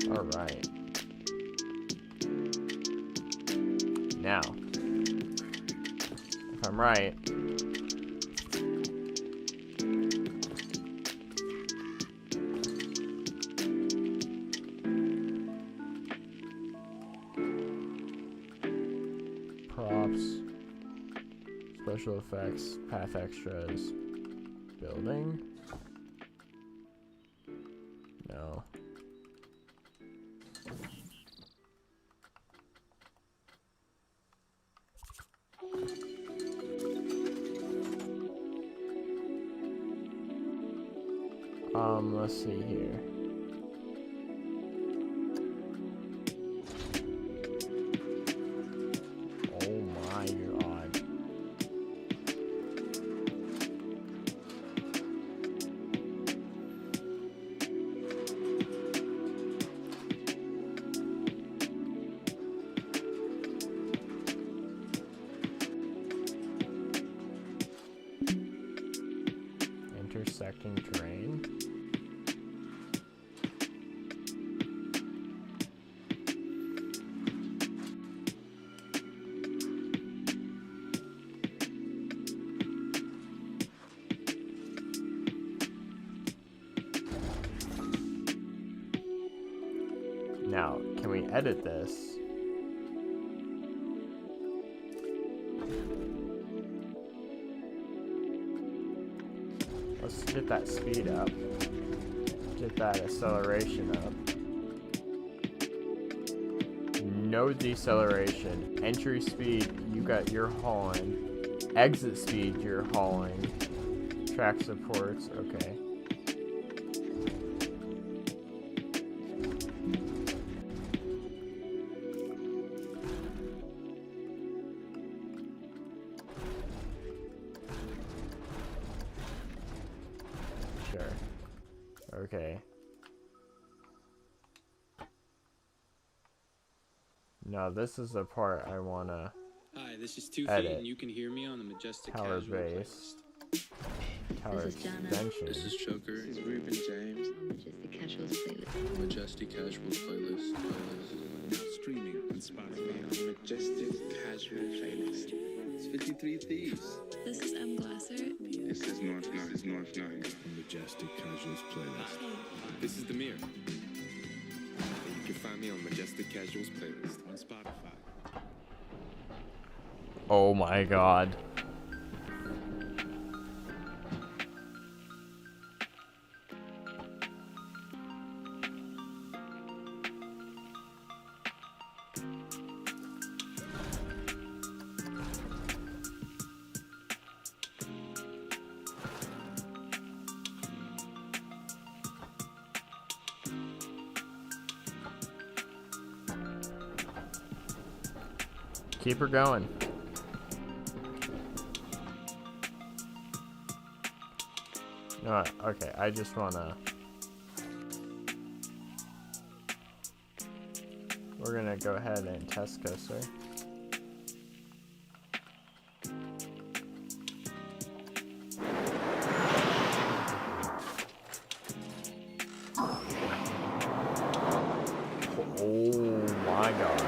Speaker 1: Alright. Now, if I'm right, props, special effects, path extras, building? No. Let's see here. Oh my god. Intersecting terrain. Now, can we edit this? Get that speed up. Get that acceleration up. No deceleration. Entry speed, you got your hauling. Exit speed, you're hauling. Track supports, okay. Sure. Okay. Now this is the part I wanna
Speaker 7: Hi, this is 2 feet,
Speaker 1: edit.
Speaker 7: and you can hear me on the Majestic
Speaker 1: Tower
Speaker 7: Casual
Speaker 1: base.
Speaker 7: playlist.
Speaker 1: Tower
Speaker 8: This is Jana.
Speaker 1: extension.
Speaker 7: This is Choker. This is Ruben James.
Speaker 8: On Majestic Casuals playlist.
Speaker 7: Majestic Casual playlist. Now streaming on Spotify on the Majestic Casual playlist. It's 53 Thieves.
Speaker 8: This is M. Glasser.
Speaker 7: This is North 9 on Majestic Casuals playlist. This is the Mirror. And you can find me on Majestic Casuals playlist on Spotify.
Speaker 1: Oh my god. Keep her going. No, okay, I just wanna... We're gonna go ahead and test coaster. Oh my god.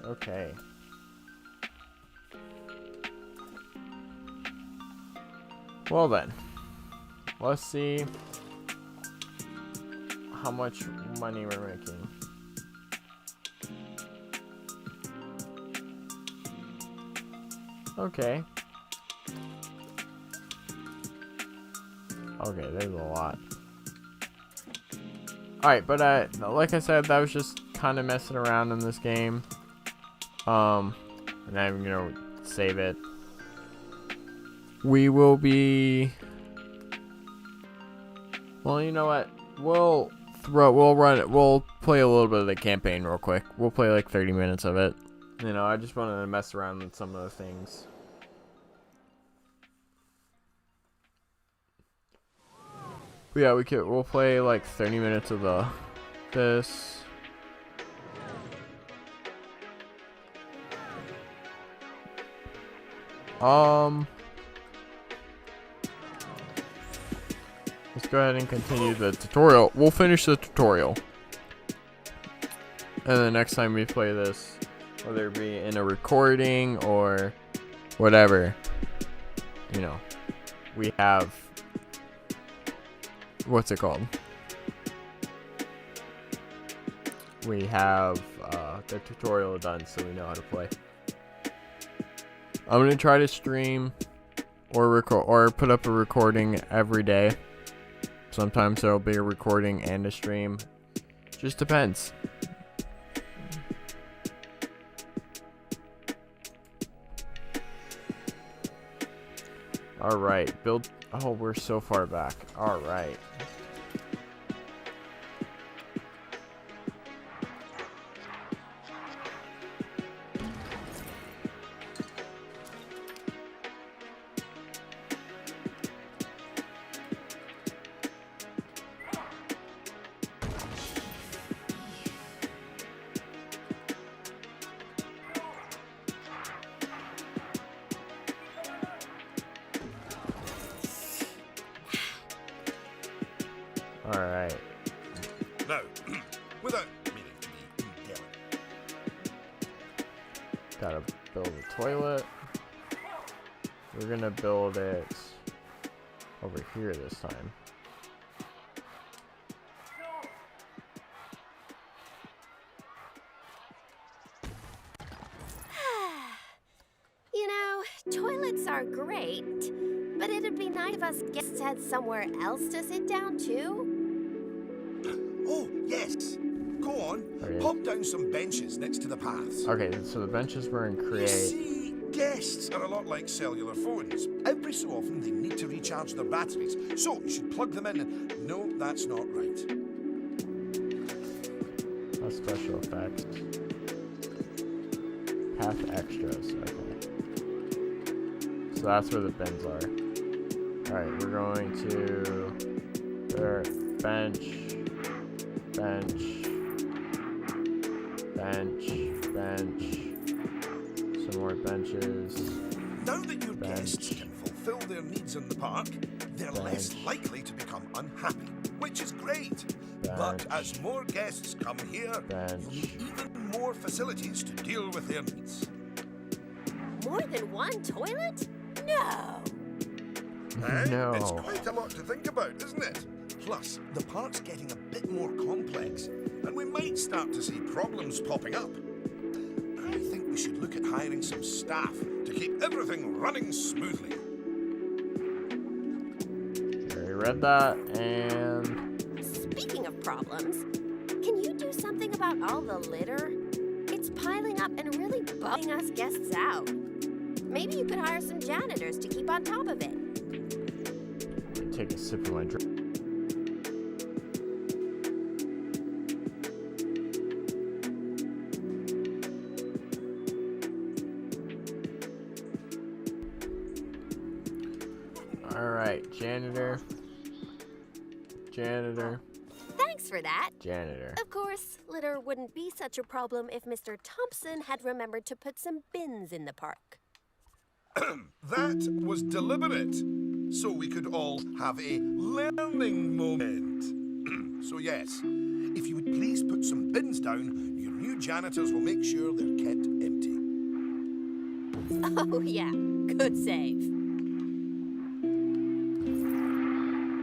Speaker 1: Okay. Well then, let's see how much money we're making. Okay. Okay, there's a lot. Alright, but like I said, that was just kind of messing around in this game. And I'm gonna save it. We will be... Well, you know what? We'll play a little bit of the campaign real quick. We'll play like 30 minutes of it. You know, I just wanted to mess around with some of the things. But yeah, we'll play like 30 minutes of this. Let's go ahead and continue the tutorial. We'll finish the tutorial. And the next time we play this, whether it be in a recording or whatever, you know, we have, what's it called? We have the tutorial done, so we know how to play. I'm gonna try to stream or record or put up a recording every day. Sometimes there'll be a recording and a stream. Just depends. Alright, build. Oh, we're so far back. Alright. Alright.
Speaker 2: Now, without meaning to be delicate.
Speaker 1: Gotta build a toilet. We're gonna build it over here this time.
Speaker 4: You know, toilets are great nine of us guests had somewhere else to sit down, too?
Speaker 2: Oh, yes. Go on.
Speaker 1: Okay.
Speaker 2: Pop down some benches next to the paths.
Speaker 1: Okay, so the benches were in
Speaker 2: You
Speaker 1: create.
Speaker 2: see, guests are a lot like cellular phones. Every so often they need to recharge their batteries, so you should plug them in and... No, that's not right.
Speaker 1: No special effects. Path extras. Okay. So that's where the bins are. Alright, we're going to there, bench, bench, bench, bench, some more benches.
Speaker 2: Now that your
Speaker 1: Bench.
Speaker 2: guests can fulfill their needs in the park, they're less
Speaker 1: Bench.
Speaker 2: likely to become unhappy, which is great. But
Speaker 1: Bench.
Speaker 2: as more guests come here,
Speaker 1: Bench.
Speaker 2: you'll need even more facilities to deal with their needs.
Speaker 4: More than one toilet? No.
Speaker 1: No.
Speaker 2: It's quite a lot to think about, isn't it? Plus, the park's getting a bit more complex, and we might start to see problems popping up. I think we should look at hiring some staff to keep everything running smoothly.
Speaker 1: Already read that, and
Speaker 4: Speaking of problems, can you do something about all the litter? It's piling up and really bumming us guests out. Maybe you could hire some janitors to keep on top of it.
Speaker 1: take a sip of my drink. Alright, janitor. Janitor.
Speaker 4: Thanks for that.
Speaker 1: Janitor.
Speaker 4: Of course, litter wouldn't be such a problem if Mr. Thompson had remembered to put some bins in the park.
Speaker 2: That was deliberate, so we could all have a learning moment. So yes, if you would please put some bins down, your new janitors will make sure they're kept empty.
Speaker 4: Oh yeah, good save.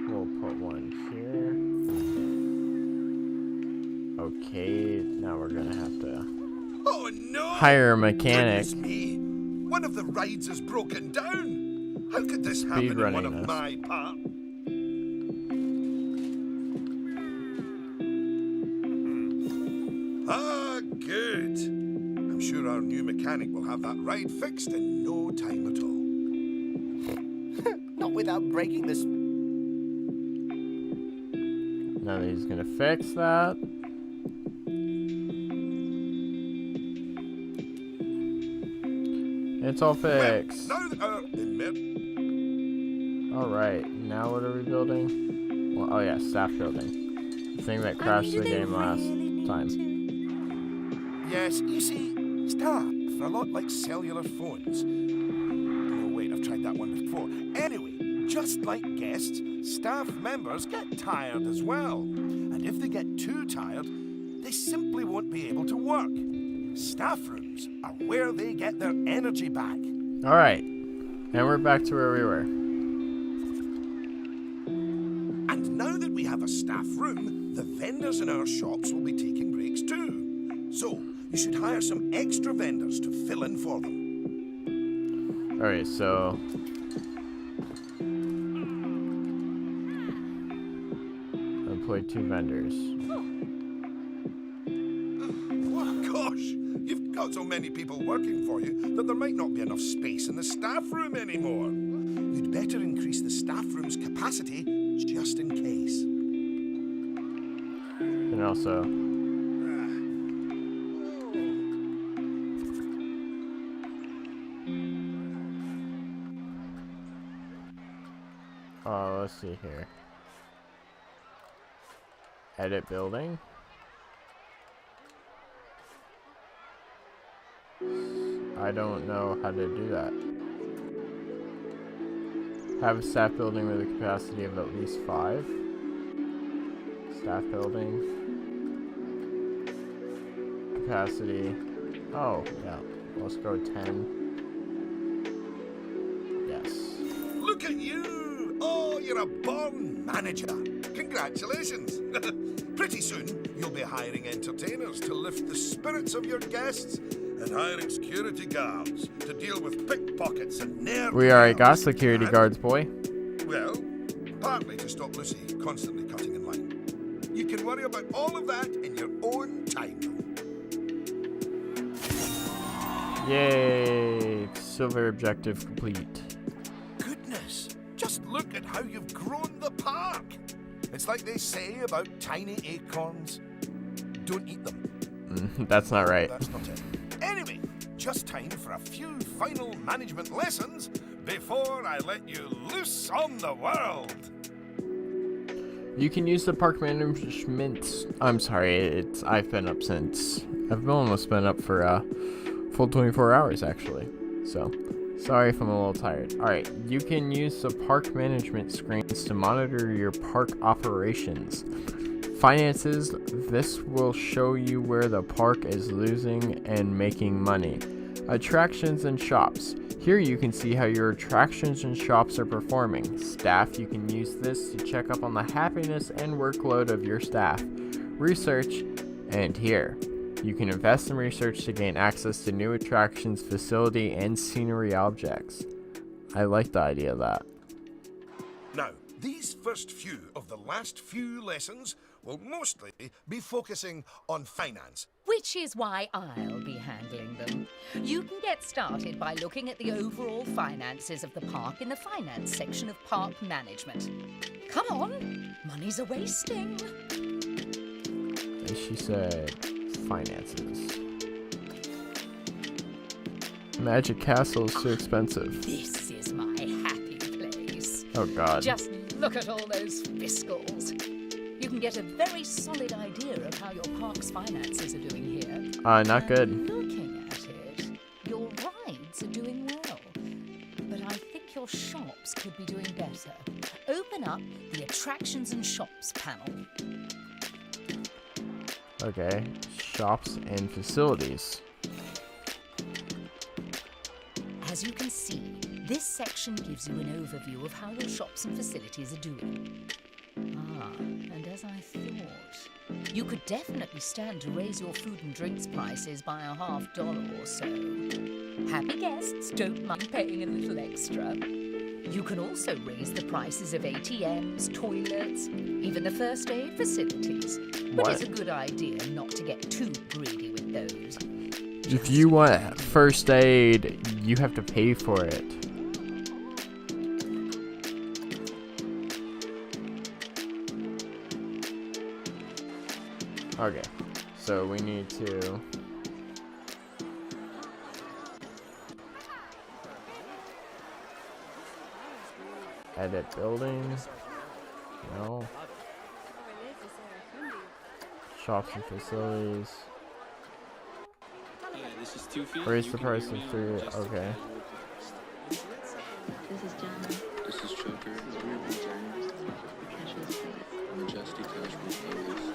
Speaker 1: We'll put one here. Okay, now we're gonna have to
Speaker 2: Oh no!
Speaker 1: hire a mechanic.
Speaker 2: Goodness me! One of the rides is broken down! How could this happen in one of
Speaker 1: Speedrunning this.
Speaker 2: my parks? Ah, good. I'm sure our new mechanic will have that ride fixed in no time at all.
Speaker 5: Not without breaking this.
Speaker 1: Now that he's gonna fix that. It's all fixed.
Speaker 2: Well, now that our
Speaker 1: Alright, now what are we building? Well, oh yeah, staff building. The thing that crashed the game last time.
Speaker 2: Yes, you see, staff are a lot like cellular phones. Oh, wait, I've tried that one before. Anyway, just like guests, staff members get tired as well. And if they get too tired, they simply won't be able to work. Staff rooms are where they get their energy back.
Speaker 1: Alright, and we're back to where we were.
Speaker 2: And now that we have a staff room, the vendors in our shops will be taking breaks too. So, you should hire some extra vendors to fill in for them.
Speaker 1: Alright, so employ 2 vendors.
Speaker 2: Oh, gosh, you've got so many people working for you that there might not be enough space in the staff room anymore. You'd better increase the staff room's capacity just in case.
Speaker 1: And also let's see here. Edit building. I don't know how to do that. Have a staff building with a capacity of at least 5. Staff building. Capacity. Oh, yeah. Let's go 10. Yes.
Speaker 2: Look at you! Oh, you're a born manager. Congratulations. Pretty soon, you'll be hiring entertainers to lift the spirits of your guests and hiring security guards to deal with pickpockets and nerds.
Speaker 1: We already got security guards, boy.
Speaker 2: Well, partly to stop Lucy constantly cutting in line. You can worry about all of that in your own time, though.
Speaker 1: Yay! Silver objective complete.
Speaker 2: Goodness, just look at how you've grown the park. It's like they say about tiny acorns. Don't eat them.
Speaker 1: That's not right.
Speaker 2: That's not it. Anyway, just time for a few final management lessons before I let you loose on the world.
Speaker 1: You can use the park management. I'm sorry, I've been up since. I've almost been up for full 24 hours actually. So, sorry if I'm a little tired. Alright, you can use the park management screens to monitor your park operations. Finances, this will show you where the park is losing and making money. Attractions and shops. Here you can see how your attractions and shops are performing. Staff, you can use this to check up on the happiness and workload of your staff. Research, and here. You can invest in research to gain access to new attractions, facility, and scenery objects. I like the idea of that.
Speaker 2: Now, these first few of the last few lessons will mostly be focusing on finance.
Speaker 6: Which is why I'll be handling them. You can get started by looking at the overall finances of the park in the finance section of park management. Come on, money's a-wasting.
Speaker 1: And she said, finances. Magic Castle is too expensive.
Speaker 6: This is my happy place.
Speaker 1: Oh god.
Speaker 6: Just look at all those fiscals. You can get a very solid idea of how your park's finances are doing here.
Speaker 1: Not good.
Speaker 6: Looking at it, your rides are doing well. But I think your shops could be doing better. Open up the Attractions and Shops panel.
Speaker 1: Okay, shops and facilities.
Speaker 6: As you can see, this section gives you an overview of how your shops and facilities are doing. And as I thought, you could definitely stand to raise your food and drinks prices by $50 or so. Happy guests don't mind paying a little extra. You can also raise the prices of ATMs, toilets, even the first aid facilities. But it's a good idea not to get too greedy with those.
Speaker 1: If you want first aid, you have to pay for it. Okay, so we need to edit buildings. No. Shops and facilities.
Speaker 7: This is 2 feet.
Speaker 1: Raise the price of food. Okay.
Speaker 8: This is John.
Speaker 7: This is Chucker.
Speaker 8: Casual Spirit.
Speaker 7: Majestic Casual Playlist.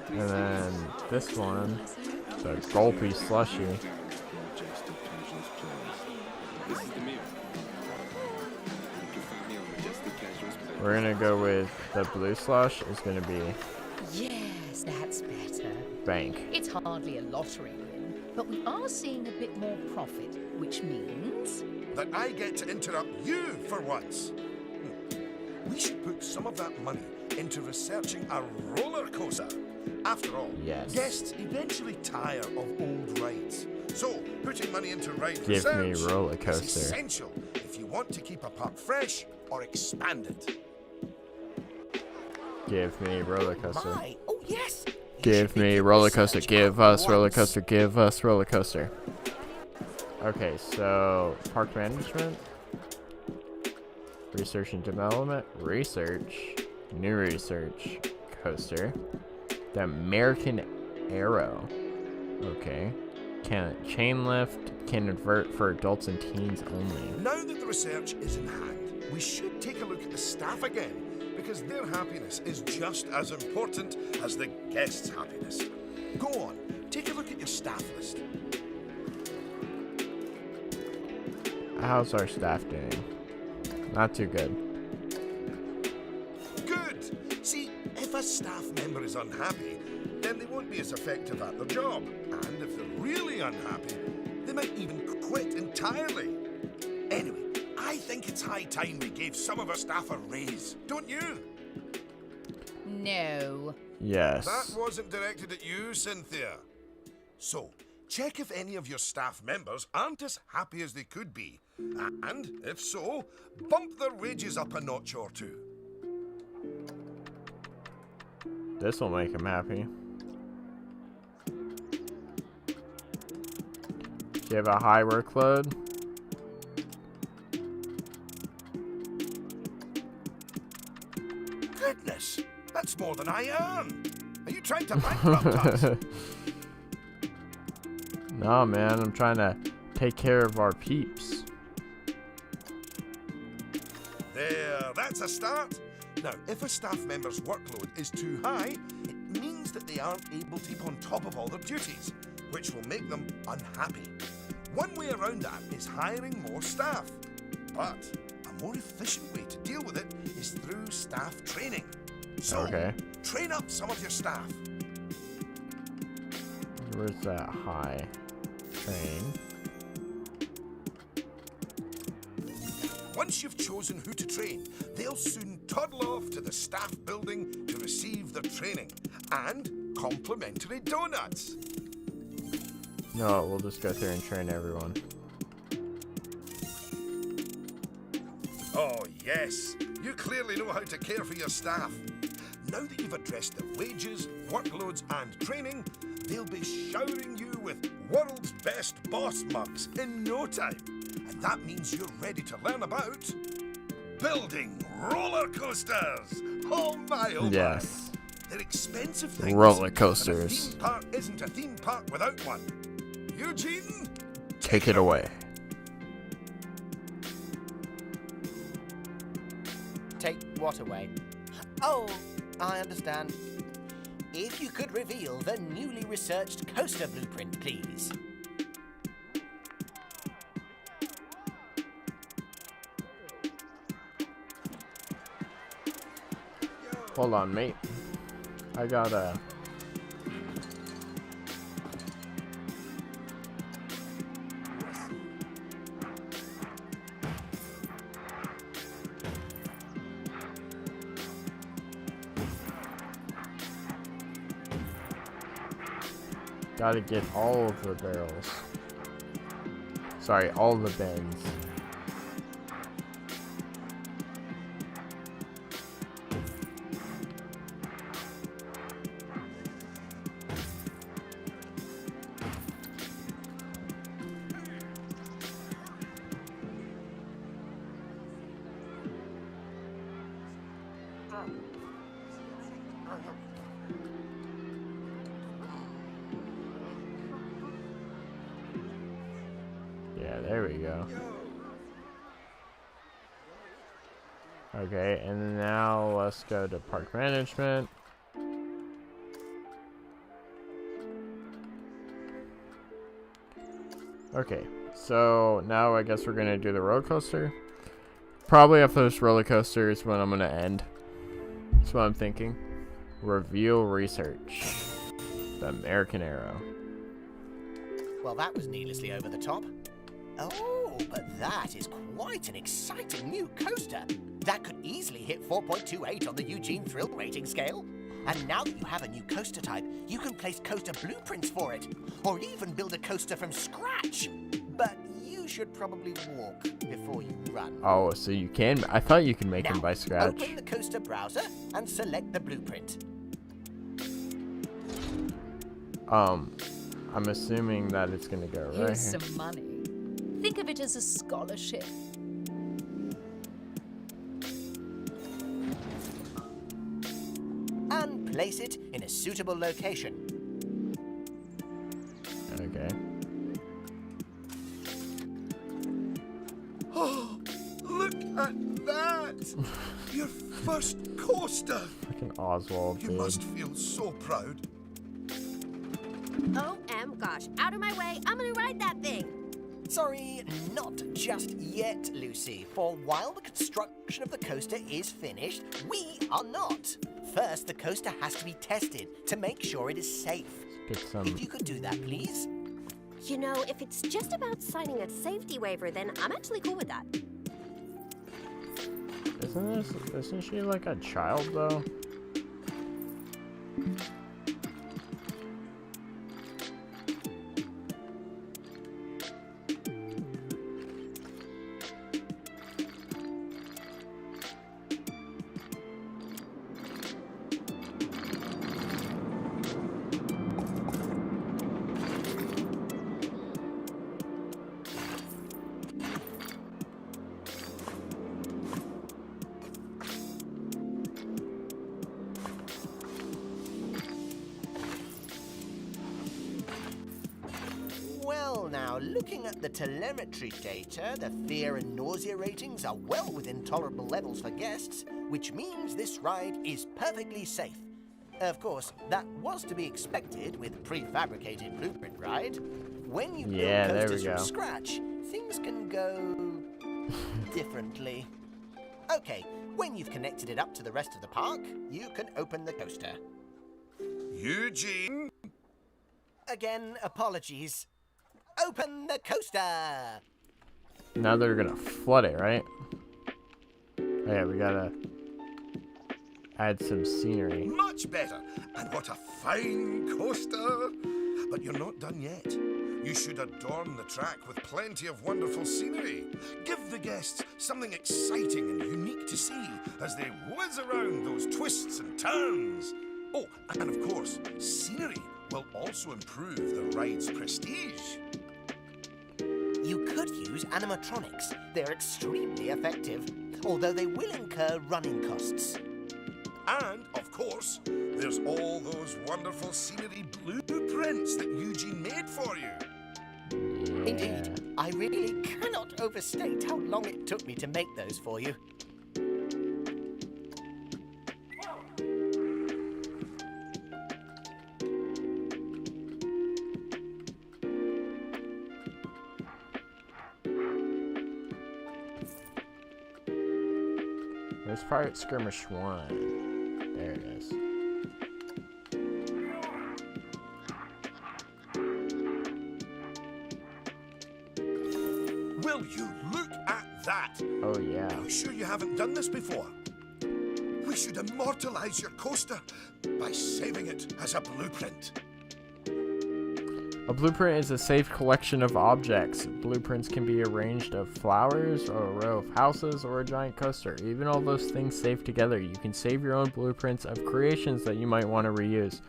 Speaker 1: And then this one, the gulpy slushy.
Speaker 7: Majestic Casuals Playlist. This is the mirror. You can find me on Majestic Casuals Playlist.
Speaker 1: We're gonna go with the blue slush. Is gonna be
Speaker 6: Yes, that's better.
Speaker 1: bank.
Speaker 6: It's hardly a lottery win, but we are seeing a bit more profit, which means...
Speaker 2: That I get to interrupt you for once. We should put some of that money into researching a roller coaster. After all,
Speaker 1: Yes.
Speaker 2: guests eventually tire of old rides. So, putting money into ride
Speaker 1: Give me
Speaker 2: research
Speaker 1: roller
Speaker 2: is
Speaker 1: coaster.
Speaker 2: essential if you want to keep a park fresh or expand it.
Speaker 1: Give me roller coaster.
Speaker 5: My, oh yes. You should
Speaker 1: Give
Speaker 5: be
Speaker 1: me
Speaker 5: doing
Speaker 1: roller coaster.
Speaker 5: research
Speaker 1: Give
Speaker 5: at
Speaker 1: us roller
Speaker 5: once.
Speaker 1: coaster. Give us roller coaster. Okay, so park management, research and development, research, new research coaster, the American Arrow. Okay, chain lift can invert for adults and teens only.
Speaker 2: Now that the research is in hand, we should take a look at the staff again, because their happiness is just as important as the guests' happiness. Go on, take a look at your staff list.
Speaker 1: How's our staff doing? Not too good.
Speaker 2: Good! See, if a staff member is unhappy, then they won't be as effective at their job. And if they're really unhappy, they might even quit entirely. Anyway, I think it's high time we gave some of our staff a raise, don't you?
Speaker 6: No.
Speaker 1: Yes.
Speaker 2: That wasn't directed at you, Cynthia. So, check if any of your staff members aren't as happy as they could be. And, if so, bump their wages up a notch or two.
Speaker 1: This will make him happy. Do you have a high workload?
Speaker 2: Goodness, that's more than I earn. Are you trying to bankrupt us?
Speaker 1: No, man, I'm trying to take care of our peeps.
Speaker 2: There, that's a start. Now, if a staff member's workload is too high, it means that they aren't able to keep on top of all their duties, which will make them unhappy. One way around that is hiring more staff. But a more efficient way to deal with it is through staff training. So,
Speaker 1: Okay.
Speaker 2: train up some of your staff.
Speaker 1: Where's that high train?
Speaker 2: Once you've chosen who to train, they'll soon toddle off to the staff building to receive their training and complimentary donuts.
Speaker 1: No, we'll just go through and train everyone.
Speaker 2: Oh, yes. You clearly know how to care for your staff. Now that you've addressed their wages, workloads, and training, they'll be showering you with world's best boss mugs in no time. And that means you're ready to learn about building roller coasters. Oh my, oh my.
Speaker 1: Yes.
Speaker 2: They're expensive things.
Speaker 1: Roller
Speaker 2: And a
Speaker 1: coasters.
Speaker 2: theme park isn't a theme park without one. Eugene,
Speaker 1: Take it away.
Speaker 5: Take what away? Oh, I understand. If you could reveal the newly researched coaster blueprint, please.
Speaker 1: Hold on, mate. I gotta... Gotta get all of the barrels. Sorry, all the bins. Yeah, there we go. Okay, and now let's go to park management. Okay, so now I guess we're gonna do the roller coaster. Probably after this roller coaster is when I'm gonna end. That's what I'm thinking. Reveal research. The American Arrow.
Speaker 5: Well, that was needlessly over the top. Oh, but that is quite an exciting new coaster. That could easily hit 4.28 on the Eugene Thrill rating scale. And now that you have a new coaster type, you can place coaster blueprints for it, or even build a coaster from scratch. But you should probably walk before you run.
Speaker 1: Oh, so you can? I thought you could make them
Speaker 5: Now,
Speaker 1: by scratch.
Speaker 5: Open the coaster browser and select the blueprint.
Speaker 1: I'm assuming that it's gonna go right
Speaker 6: Here's
Speaker 1: here.
Speaker 6: some money. Think of it as a scholarship.
Speaker 5: And place it in a suitable location.
Speaker 1: Okay.
Speaker 2: Oh, look at that! Your first coaster!
Speaker 1: Fucking Oswald,
Speaker 2: You
Speaker 1: dude.
Speaker 2: must feel so proud.
Speaker 4: Gosh, out of my way, I'm gonna ride that thing.
Speaker 5: Sorry, not just yet, Lucy. For while the construction of the coaster is finished, we are not. First, the coaster has to be tested to make sure it is safe.
Speaker 1: Get some.
Speaker 5: If you could do that, please.
Speaker 4: You know, if it's just about signing a safety waiver, then I'm actually cool with that.
Speaker 1: Isn't she like a child though?
Speaker 5: Well, now, looking at the telemetry data, the fear and nausea ratings are well within tolerable levels for guests, which means this ride is perfectly safe. Of course, that was to be expected with a prefabricated blueprint ride. When you build coasters from scratch, things can go differently. Okay, when you've connected it up to the rest of the park, you can open the coaster.
Speaker 2: Eugene!
Speaker 5: Again, apologies. Open the coaster!
Speaker 1: Now they're gonna flood it, right? Oh, yeah, we gotta add some scenery.
Speaker 2: Much better! And what a fine coaster! But you're not done yet. You should adorn the track with plenty of wonderful scenery. Give the guests something exciting and unique to see as they whiz around those twists and turns. Oh, and of course, scenery will also improve the ride's prestige.
Speaker 5: You could use animatronics. They're extremely effective, although they will incur running costs.
Speaker 2: And, of course, there's all those wonderful scenery blueprints that Eugene made for you.
Speaker 1: Yeah.
Speaker 5: Indeed, I really cannot overstate how long it took me to make those for you.
Speaker 1: There's Pirate Skirmish 1. There it is.
Speaker 2: Will you look at that?
Speaker 1: Oh, yeah.
Speaker 2: Are you sure you haven't done this before? We should immortalize your coaster by saving it as a blueprint.
Speaker 1: A blueprint is a safe collection of objects. Blueprints can be arranged of flowers, or a row of houses, or a giant coaster. Even all those things saved together, you can save your own blueprints of creations that you might want to reuse,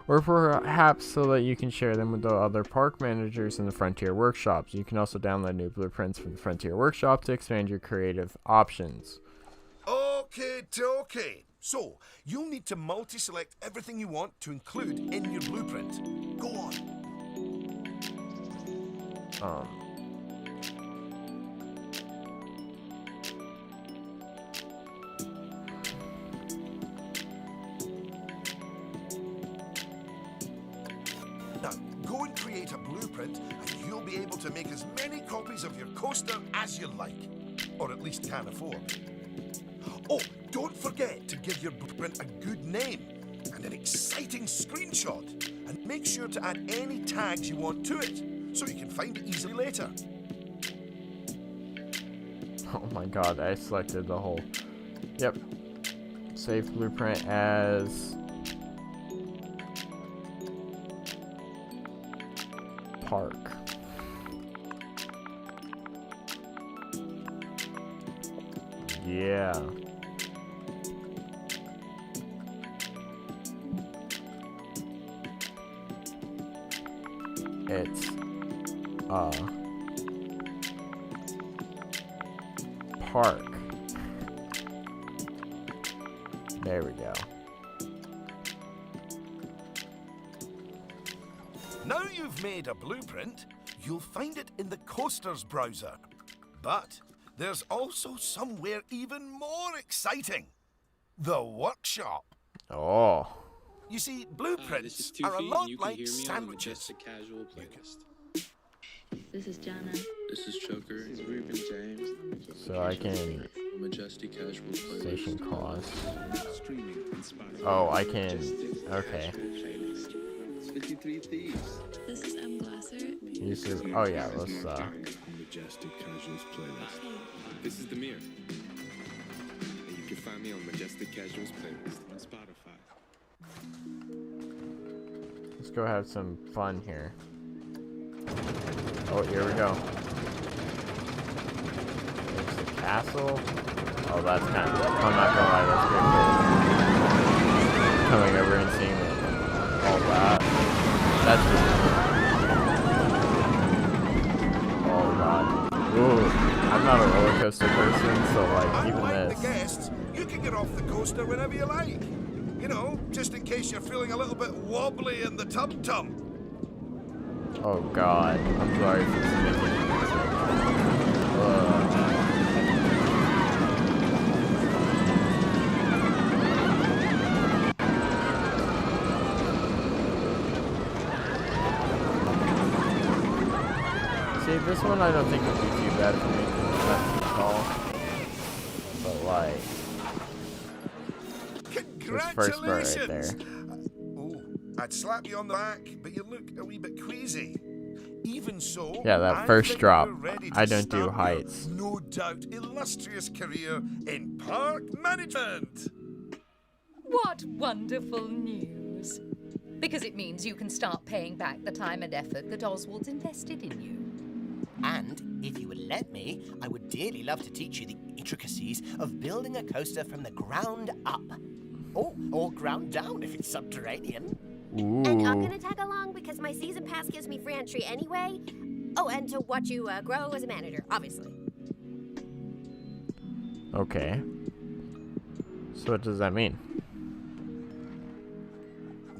Speaker 1: or perhaps so that you can share them with the other park managers in the Frontier Workshops. You can also download new blueprints from the Frontier Workshop to expand your creative options.
Speaker 2: Okay. So, you'll need to multi-select everything you want to include in your blueprint. Go on. Now, go and create a blueprint and you'll be able to make as many copies of your coaster as you like. Or at least can afford. Oh, don't forget to give your blueprint a good name and an exciting screenshot. And make sure to add any tags you want to it, so you can find it easily later.
Speaker 1: Oh my god, I selected the whole... Yep. Save blueprint as... Park. Yeah. It's park. There we go.
Speaker 2: Now you've made a blueprint, you'll find it in the Coasters browser. But there's also somewhere even more exciting. The workshop.
Speaker 1: Oh.
Speaker 2: You see,
Speaker 3: This
Speaker 2: blueprints
Speaker 3: is 2
Speaker 2: are a
Speaker 3: feet,
Speaker 2: lot
Speaker 3: and you can
Speaker 2: like
Speaker 3: hear me on the
Speaker 2: sandwiches.
Speaker 3: Majestic Casual playlist.
Speaker 8: This is Jana.
Speaker 7: This is Choker. This is Ruben James.
Speaker 1: So I can...
Speaker 7: Majestic Casual playlist.
Speaker 1: Station cost.
Speaker 7: Streaming on Spotify.
Speaker 1: Oh, I can... Okay.
Speaker 7: It's 53 Thieves.
Speaker 8: This is M. Glasser.
Speaker 1: Oh yeah, let's
Speaker 7: Majestic Casuals playlist. This is the Mirror. And you can find me on Majestic Casuals playlist on Spotify.
Speaker 1: let's go have some fun here. Oh, here we go. There's the castle. Oh, that's kind of, I'm not gonna lie, that's pretty cool. Coming over and seeing all that. That's really cool. Oh god. Ooh, I'm not a roller coaster person, so like even
Speaker 2: Unlike
Speaker 1: this.
Speaker 2: the guests, you can get off the coaster whenever you like. You know, just in case you're feeling a little bit wobbly in the tum-tum.
Speaker 1: Oh god, I'm sorry for making See, this one I don't think would be too bad for me because it's not too tall. But like, this first part right there.
Speaker 2: Oh, I'd slap you on the back, but you look a wee bit queasy. Even so,
Speaker 1: Yeah, that
Speaker 2: I
Speaker 1: first
Speaker 2: think
Speaker 1: drop.
Speaker 2: you're ready to
Speaker 1: I don't do
Speaker 2: start
Speaker 1: heights.
Speaker 2: your, no doubt, illustrious career in park management.
Speaker 6: What wonderful news! Because it means you can start paying back the time and effort that Oswald's invested in you.
Speaker 5: And if you would let me, I would dearly love to teach you the intricacies of building a coaster from the ground up. Or ground down if it's subterranean.
Speaker 1: Ooh.
Speaker 4: And I'm gonna tag along because my season pass gives me free entry anyway. Oh, and to watch you grow as a manager, obviously.
Speaker 1: Okay. So what does that mean?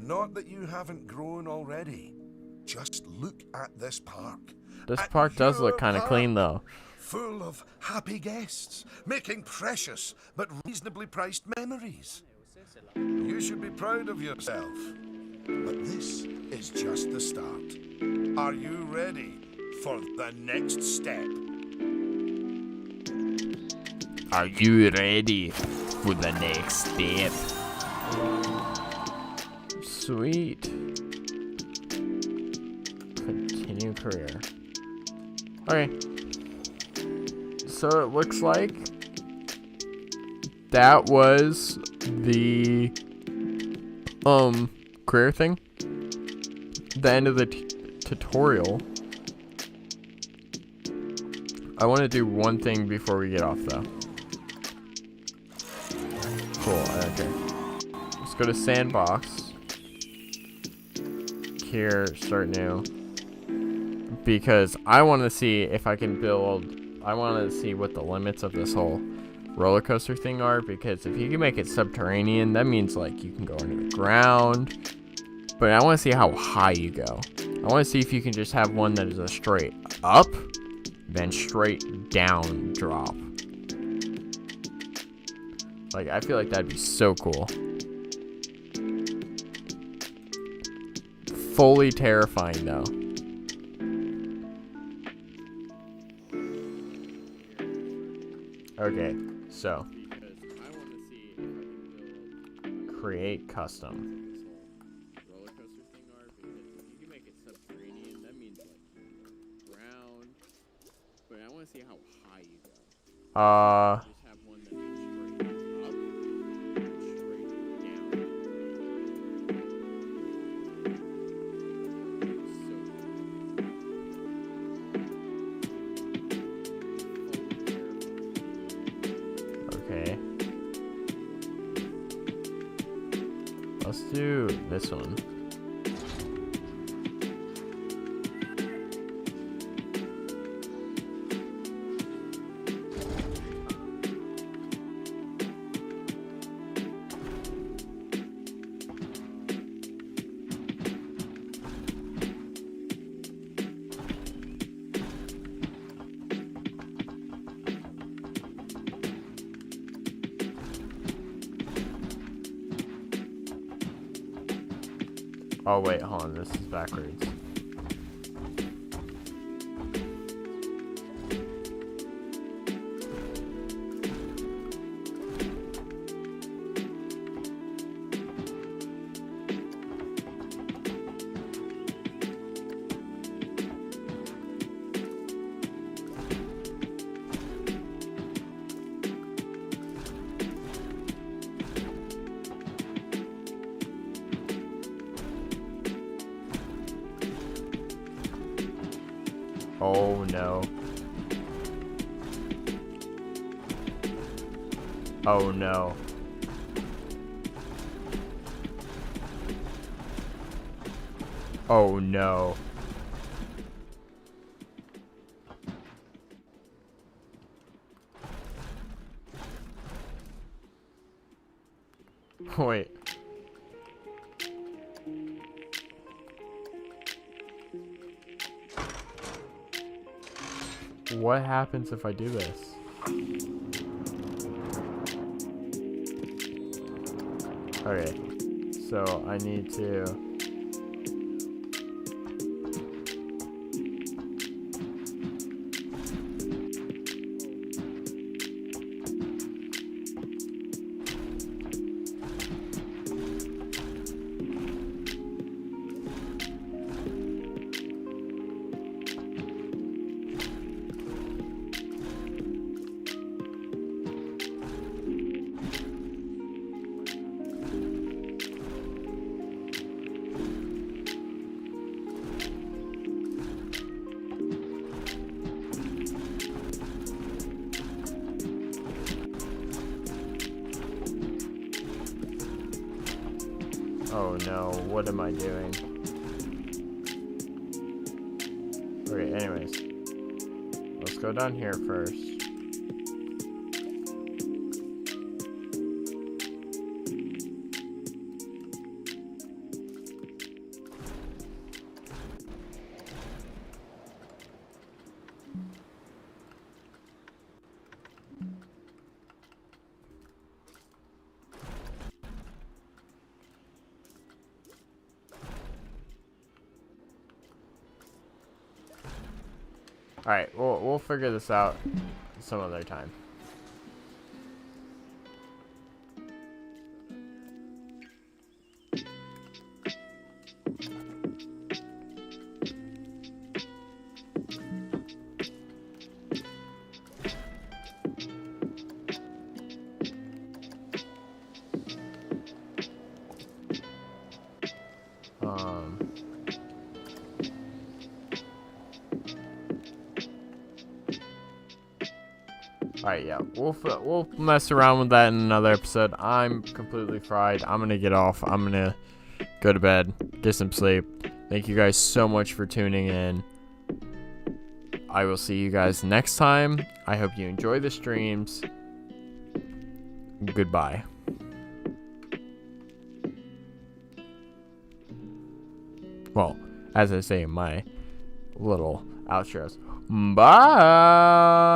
Speaker 2: Not that you haven't grown already. Just look at this park.
Speaker 1: This
Speaker 2: At
Speaker 1: park does
Speaker 2: your
Speaker 1: look kind of
Speaker 2: park,
Speaker 1: clean though.
Speaker 2: Full of happy guests, making precious but reasonably priced memories. You should be proud of yourself. But this is just the start. Are you ready for the next step?
Speaker 1: Are you ready for the next step? Sweet. Continue career. Okay. So it looks like that was the career thing. The end of the tutorial. I want to do one thing before we get off though. Cool, okay. Let's go to sandbox. Here, start new. Because I want to see if I can build, I want to see what the limits of this whole roller coaster thing are, because if you can make it subterranean, that means like you can go under the ground. But I want to see how high you go. I want to see if you can just have one that is a straight up, then straight down drop. Like, I feel like that'd be so cool. Fully terrifying though. Okay, so create custom. Roller coaster thing are, because if you can make it subterranean, that means like ground. But I want to see how high you go. Just have one that's straight up and straight down. Okay. Let's do this one. Oh wait, hold on, this is backwards. Oh no. Oh no. Oh no. Wait. What happens if I do this? Okay. So I need to... Oh no, what am I doing? Okay, anyways. Let's go down here first. Alright, we'll figure this out some other time. Alright, yeah, we'll mess around with that in another episode. I'm completely fried. I'm gonna get off. I'm gonna go to bed, get some sleep. Thank you guys so much for tuning in. I will see you guys next time. I hope you enjoy the streams. Goodbye. Well, as I say in my little outros. Bye!